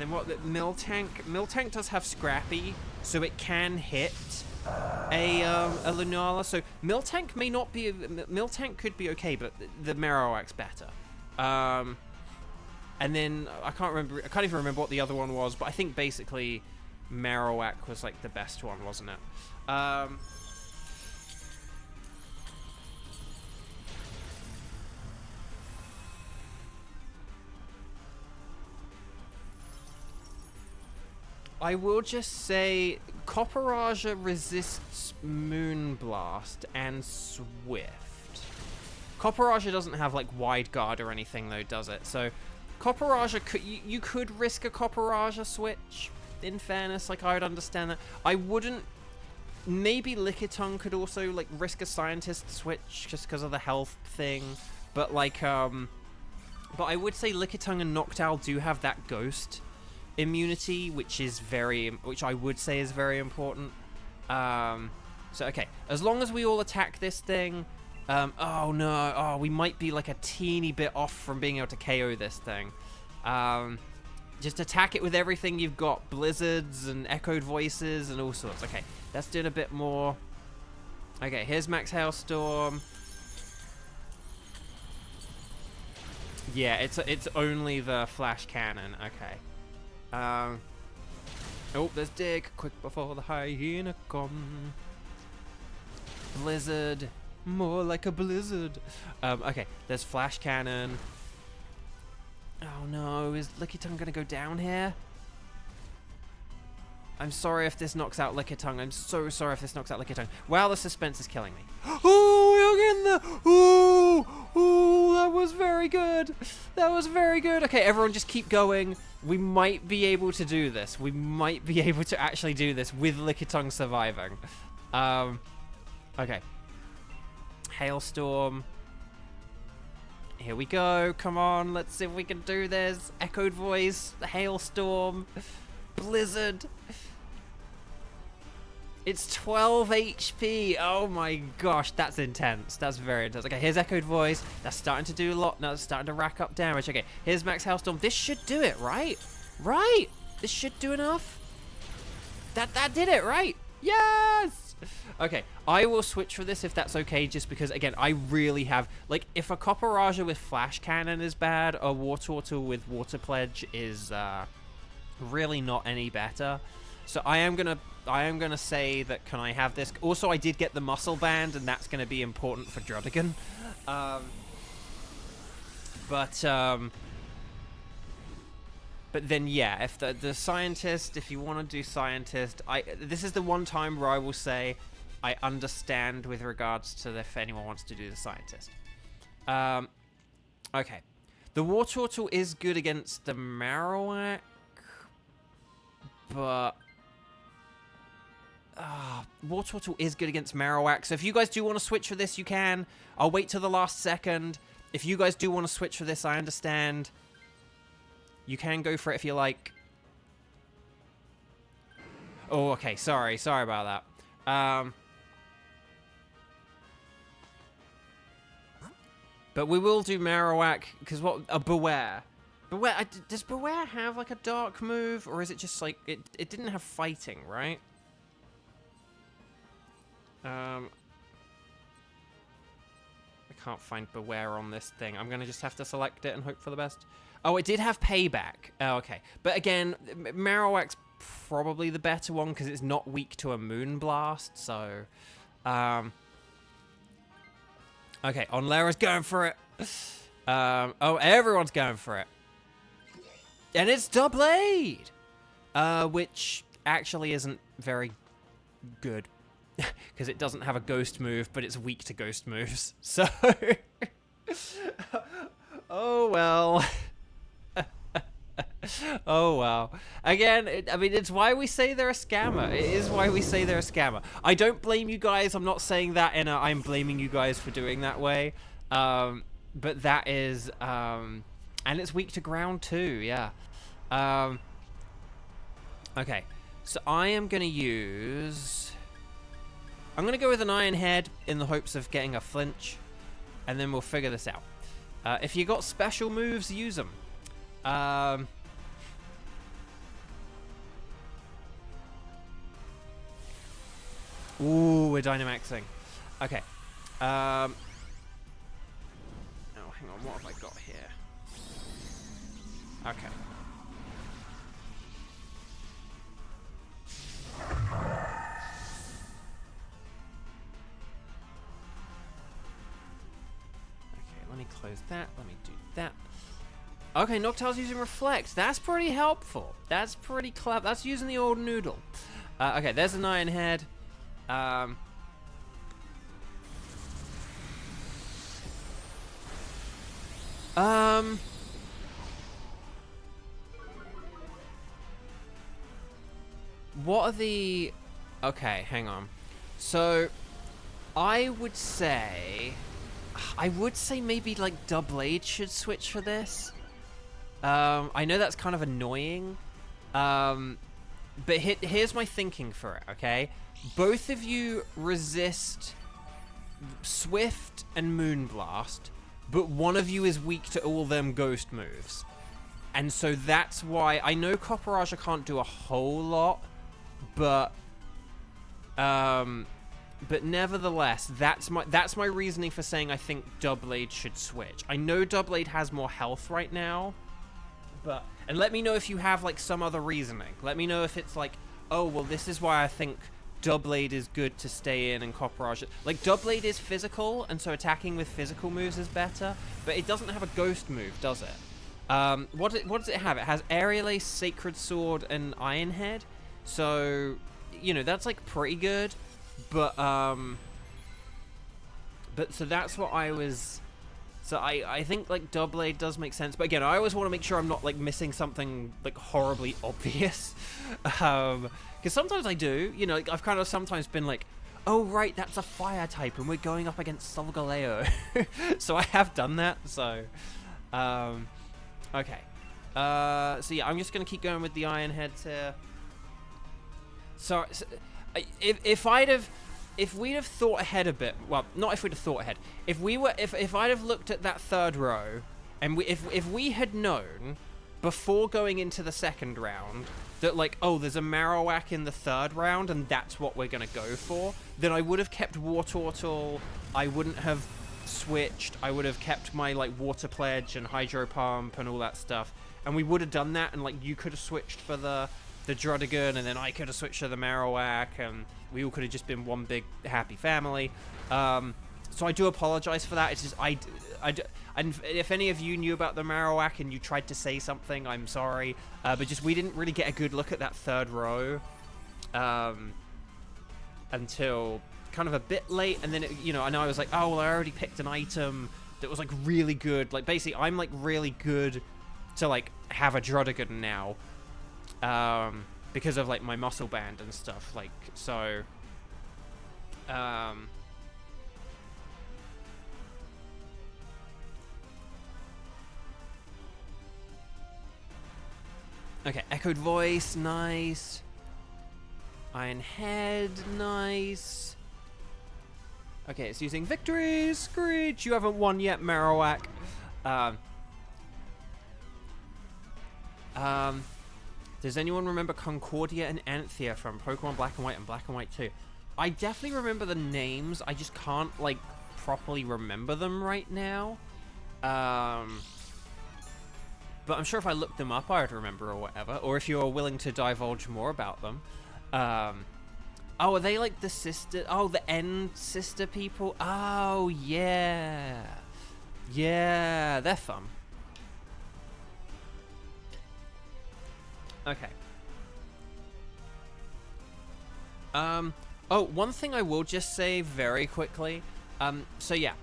what? Miltank does have Scrappy, so it can hit a Lunala. So Miltank may not be. Miltank could be okay, but the Marowak's better. And then I can't even remember what the other one was, but I think basically Marowak was like the best one, wasn't it? I will just say Copperaja resists Moonblast and Swift. Copperaja doesn't have like Wide Guard or anything though, does it? So Copperaja, you could risk a Copperaja switch, in fairness. Like, I would understand that. I wouldn't. Maybe Lickitung could also like risk a Scientist switch just because of the health thing. But like, but I would say Lickitung and Noctowl do have that Ghost immunity, which I would say is very important. So okay, as long as we all attack this thing. Oh no, oh, we might be like a teeny bit off from being able to KO this thing. Just attack it with everything you've got, blizzards and echoed voices and all sorts. Okay, let's do it a bit more. Okay, here's Max Hailstorm. Yeah, it's only the flash cannon. Okay. Oh, there's Dig. Quick before the hyena come. Blizzard. More like a blizzard. Okay, there's flash cannon. Oh no, is Lickitung gonna go down here? I'm sorry if this knocks out Lickitung. I'm so sorry if this knocks out Lickitung. Wow, the suspense is killing me. Oh, we're getting the... Oh, that was very good. That was very good. Okay, everyone just keep going. We might be able to do this. We might be able to actually do this with Lickitung surviving. Okay. Hailstorm. Here we go. Come on, let's see if we can do this. Echoed voice, Hailstorm, Blizzard. It's 12 HP. Oh my gosh, that's intense. That's very intense. Okay, here's Echoed voice. That's starting to do a lot. Now it's starting to rack up damage. Okay, here's Max Hailstorm. This should do it, right? Right? This should do enough. That did it, right? Yes! Okay, I will switch for this if that's okay, just because, again, I really have... Like, if a Copperaja with Flash Cannon is bad, a Wartortle with Water Pledge is really not any better. So I am gonna say that, can I have this? Also, I did get the Muscle Band, and that's gonna be important for Druddigan. But then, yeah, if the Scientist, if you want to do Scientist, this is the one time where I will say I understand with regards to if anyone wants to do the Scientist. Okay. The Wartortle is good against the Marowak, but... Wartortle is good against Marowak, so if you guys do want to switch for this, you can. I'll wait till the last second. If you guys do want to switch for this, I understand. You can go for it if you like. Oh, okay. Sorry about that. But we will do Marowak, because Beware. Does Beware have, like, a dark move? Or is it just, like, it didn't have fighting, right? I can't find Beware on this thing. I'm going to just have to select it and hope for the best. Oh, it did have Payback. Oh, okay. But again, Marowak's probably the better one, because it's not weak to a Moonblast, so... Okay, Onlera's going for it. Oh, everyone's going for it. And it's Doublade! Which actually isn't very good. Because it doesn't have a ghost move, but it's weak to ghost moves. So... oh, well. Oh, well. Again, I mean, it's why we say they're a scammer. It is why we say they're a scammer. I don't blame you guys. I'm not saying that in a I'm blaming you guys for doing that way. But that is... and it's weak to ground too, yeah. Okay. So I am going to use... I'm going to go with an Iron Head in the hopes of getting a flinch. And then we'll figure this out. If you got special moves, use them. Ooh, we're Dynamaxing. Okay. Oh, hang on. What have I got here? Okay. Let me close that. Let me do that. Okay, Noctowl's using Reflect. That's pretty helpful. That's pretty clever. That's using the old noodle. Okay, there's an Iron Head. What are the... Okay, hang on. So, I would say maybe, like, Doublade should switch for this. I know that's kind of annoying. But here's my thinking for it, okay? Both of you resist Swift and Moonblast, but one of you is weak to all them ghost moves. And so that's why... I know Copperaja can't do a whole lot, but nevertheless, that's my reasoning for saying I think Doublade should switch. I know Doublade has more health right now, but... And let me know if you have, like, some other reasoning. Let me know if it's like, oh, well, this is why I think Doublade is good to stay in and Copperaja... Like, Doublade is physical, and so attacking with physical moves is better, but it doesn't have a ghost move, does it? What does it have? It has Aerial Ace, Sacred Sword, and Iron Head. So, you know, that's, like, pretty good. But so that's what I was... So I think, like, Doublade does make sense. But again, I always want to make sure I'm not, like, missing something, like, horribly obvious. Because sometimes I do. You know, like, I've kind of sometimes been like, oh, right, that's a fire type, and we're going up against Solgaleo. So I have done that, so... okay. So yeah, I'm just going to keep going with the Iron Heads here. So if we'd have thought ahead a bit, well, not if we'd have thought ahead. If I'd have looked at that third row, and if we had known before going into the second round that, like, oh, there's a Marowak in the third round and that's what we're going to go for, then I would have kept Wartortle. I wouldn't have switched. I would have kept my, like, Water Pledge and Hydro Pump and all that stuff. And we would have done that, and, like, you could have switched for the Druddigon, and then I could have switched to the Marowak, and we all could have just been one big happy family. So I do apologize for that. It's just, and if any of you knew about the Marowak and you tried to say something, I'm sorry. But just, we didn't really get a good look at that third row until kind of a bit late. And then, you know, I was like, oh, well, I already picked an item that was, like, really good. Like, basically, I'm, like, really good to, like, have a Druddigon now. Because of, like, my muscle band and stuff. Like, so... Okay, Echoed Voice, nice. Iron Head, nice. Okay, it's using Victory, Screech. You haven't won yet, Marowak. Does anyone remember Concordia and Anthea from Pokemon Black and White and Black and White 2? I definitely remember the names. I just can't, like, properly remember them right now. But I'm sure if I looked them up, I would remember or whatever. Or if you're willing to divulge more about them. Oh, are they like the sister? Oh, the end sister people? Oh, yeah. Yeah, they're fun. Okay. Oh, one thing I will just say very quickly. So yeah.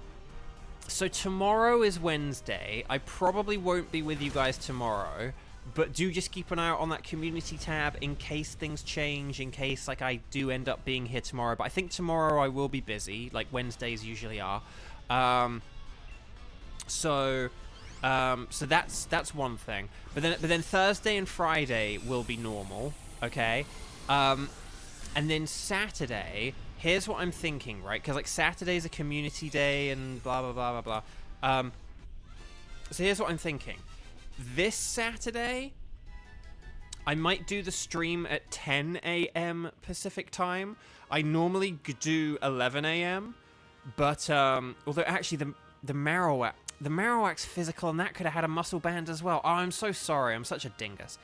So tomorrow is Wednesday. I probably won't be with you guys tomorrow, but do just keep an eye out on that community tab in case things change, in case, like, I do end up being here tomorrow. But I think tomorrow I will be busy, like Wednesdays usually are. So that's one thing. But then Thursday and Friday will be normal, okay? And then Saturday, here's what I'm thinking, right? Because, like, Saturday's a community day and blah, blah, blah, blah, blah. So here's what I'm thinking. This Saturday, I might do the stream at 10 a.m. Pacific time. I normally do 11 a.m. But, although actually the Marowak's physical, and that could have had a muscle band as well. Oh, I'm so sorry. I'm such a dingus.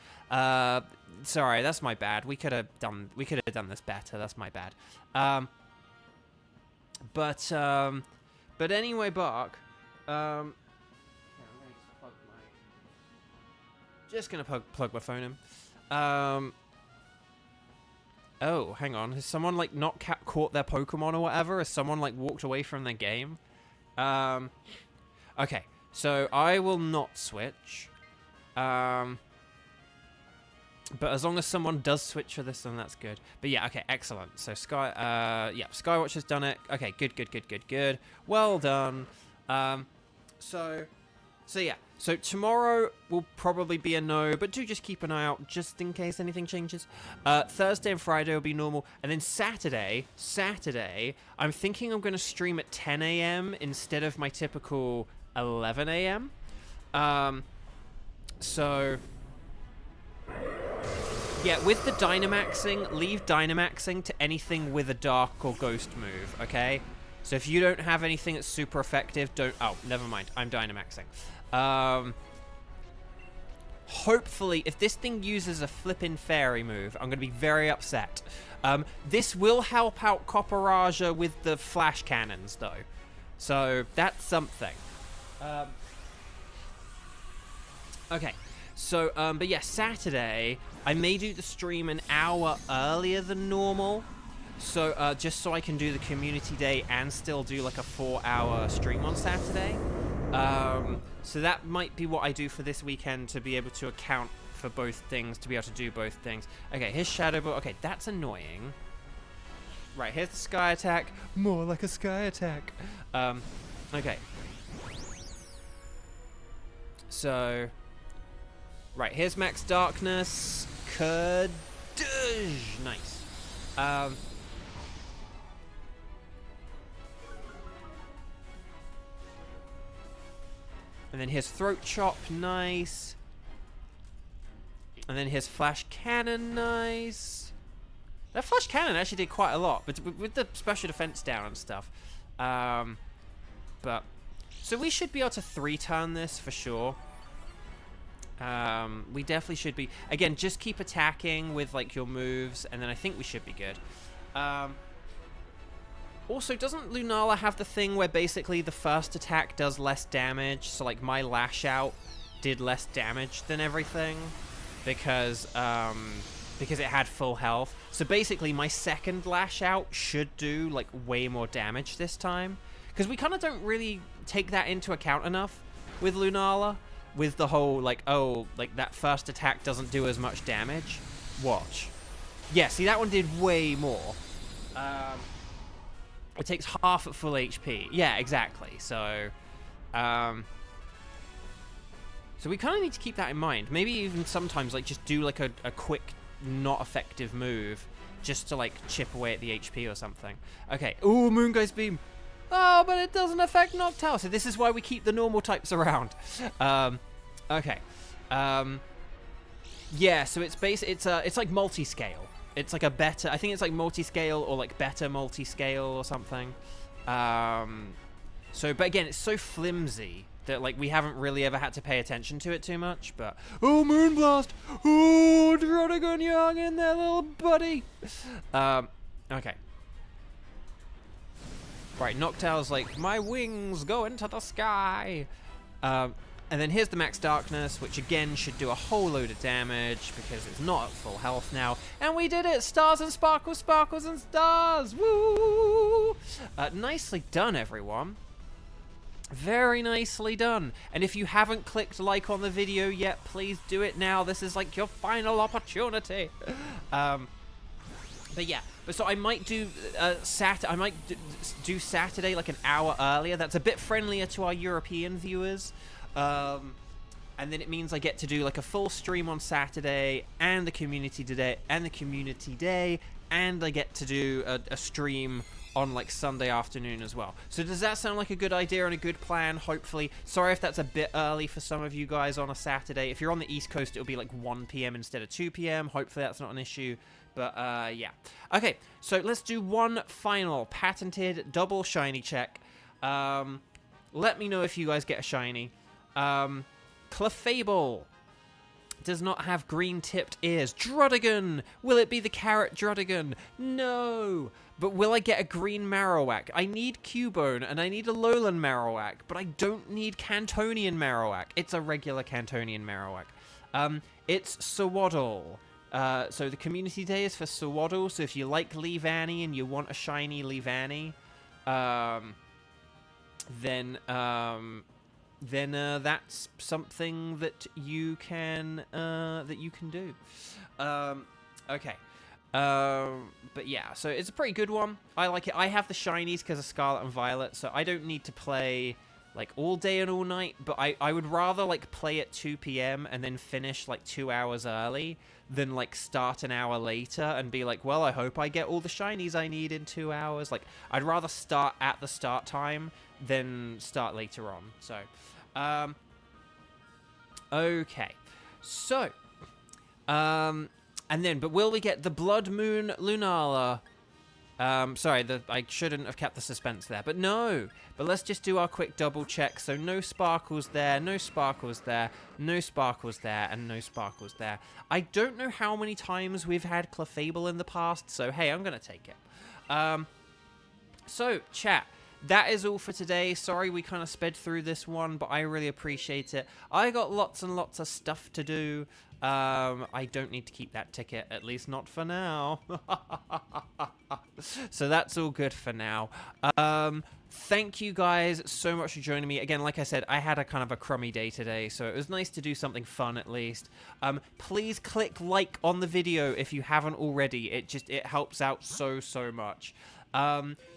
Sorry, that's my bad. We could have done this better. That's my bad. But anyway, Bark. Just gonna plug my phone in. Oh, hang on. Has someone, like, not caught their Pokemon or whatever? Has someone, like, walked away from their game? Okay, so I will not switch. But as long as someone does switch for this, then that's good. But yeah, okay, excellent. So Skywatch has done it. Okay, good. Well done. So yeah. So tomorrow will probably be a no, but do just keep an eye out just in case anything changes. Thursday and Friday will be normal, and then Saturday, I'm thinking I'm going to stream at 10 a.m. instead of my typical 11 a.m. So yeah, with the Dynamaxing, leave Dynamaxing to anything with a Dark or Ghost move, okay? So if you don't have anything that's super effective, don't... Oh, never mind. I'm Dynamaxing. Hopefully, if this thing uses a flippin' fairy move, I'm going to be very upset. This will help out Copperaja with the flash cannons, though. So, that's something. Okay. So, but yeah, Saturday, I may do the stream an hour earlier than normal. So, just so I can do the community day and still do, like, a 4-hour stream on Saturday. So that might be what I do for this weekend to be able to account for both things, to be able to do both things. Okay, here's Shadow Ball. Okay, that's annoying. Right, here's the Sky Attack. More like a Sky Attack. Okay. So... Right, here's Max Darkness. Nice. And then here's Throat Chop. Nice. And then here's Flash Cannon, nice. That Flash Cannon actually did quite a lot, but with the special defense down and stuff. But so we should be able to 3-turn this for sure. We definitely should be. Again, just keep attacking with like your moves, and then I think we should be good. Also, doesn't Lunala have the thing where basically the first attack does less damage? So like my lash out did less damage than everything because it had full health. So basically my second lash out should do like way more damage this time, because we kind of don't really take that into account enough with Lunala. With the whole, like, oh, like, that first attack doesn't do as much damage. Watch. Yeah, see, that one did way more. It takes half at full HP. Yeah, exactly. So we kind of need to keep that in mind. Maybe even sometimes, like, just do, like, a quick, not effective move just to, like, chip away at the HP or something. Okay. Ooh, Moongeist Beam. Oh, but it doesn't affect Noctowl. So this is why we keep the normal types around. Okay. Yeah, so it's like multi-scale. It's like a better, I think it's like multi-scale or like better multi-scale or something. So, but again, it's so flimsy that like we haven't really ever had to pay attention to it too much. But oh, Moonblast! Oh, Drodigan Young in there, little buddy. Okay. Right, Noctowl's like, my wings go into the sky. And then here's the Max Darkness, which again should do a whole load of damage because it's not at full health now. And we did it! Stars and sparkles, sparkles and stars! Woo! Nicely done, everyone. Very nicely done. And if you haven't clicked like on the video yet, please do it now. This is like your final opportunity. But yeah, so I might do do Saturday like an hour earlier. That's a bit friendlier to our European viewers. And then it means I get to do like a full stream on Saturday and the community day, and I get to do a stream on like Sunday afternoon as well. So does that sound like a good idea and a good plan? Hopefully. Sorry if that's a bit early for some of you guys on a Saturday. If you're on the East Coast, it'll be like 1 p.m. instead of 2 p.m. Hopefully that's not an issue. But, yeah. Okay, so let's do one final patented double shiny check. Let me know if you guys get a shiny. Clefable does not have green-tipped ears. Drodigan! Will it be the carrot Drodigan? No! But will I get a green Marowak? I need Cubone, and I need a Alolan Marowak, but I don't need Cantonian Marowak. It's a regular Cantonian Marowak. It's Sawaddle. So the community day is for Sawaddle, so if you like Leavanny and you want a shiny Leavanny, then that's something that you can do. Okay. But yeah, so it's a pretty good one. I like it. I have the shinies because of Scarlet and Violet, so I don't need to play like all day and all night, but I would rather like play at 2 p.m. and then finish like 2 hours early than like start an hour later and be like, well, I hope I get all the shinies I need in 2 hours. Like, I'd rather start at the start time than start later on. So, okay. So, and then, but will we get the Blood Moon Lunala? Sorry, I shouldn't have kept the suspense there, but no. But let's just do our quick double check. So no sparkles there, no sparkles there, no sparkles there, and no sparkles there. I don't know how many times we've had Clefable in the past, so hey, I'm going to take it. So, chat, that is all for today. Sorry we kind of sped through this one, but I really appreciate it. I got lots and lots of stuff to do. I don't need to keep that ticket, at least not for now. So that's all good for now. Thank you guys so much for joining me. Again, like I said, I had a kind of a crummy day today, so it was nice to do something fun at least. Please click like on the video if you haven't already. It helps out so much.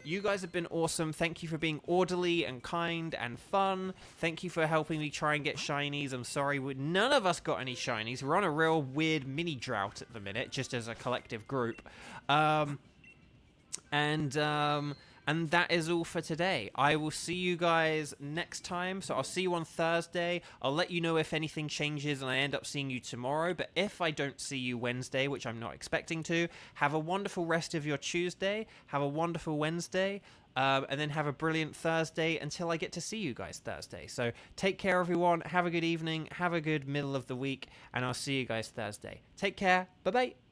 You guys have been awesome. Thank you for being orderly and kind and fun. Thank you for helping me try and get shinies. I'm sorry, none of us got any shinies. We're on a real weird mini drought and as a collective group. And And that is all for today. I will see you guys next time. So I'll see you on Thursday. I'll let you know if anything changes and I end up seeing you tomorrow. But if I don't see you Wednesday, which I'm not expecting to, have a wonderful rest of your Tuesday. Have a wonderful Wednesday. And then have a brilliant Thursday until I get to see you guys Thursday. So take care, everyone. Have a good evening. Have a good middle of the week. And I'll see you guys Thursday. Take care. Bye-bye.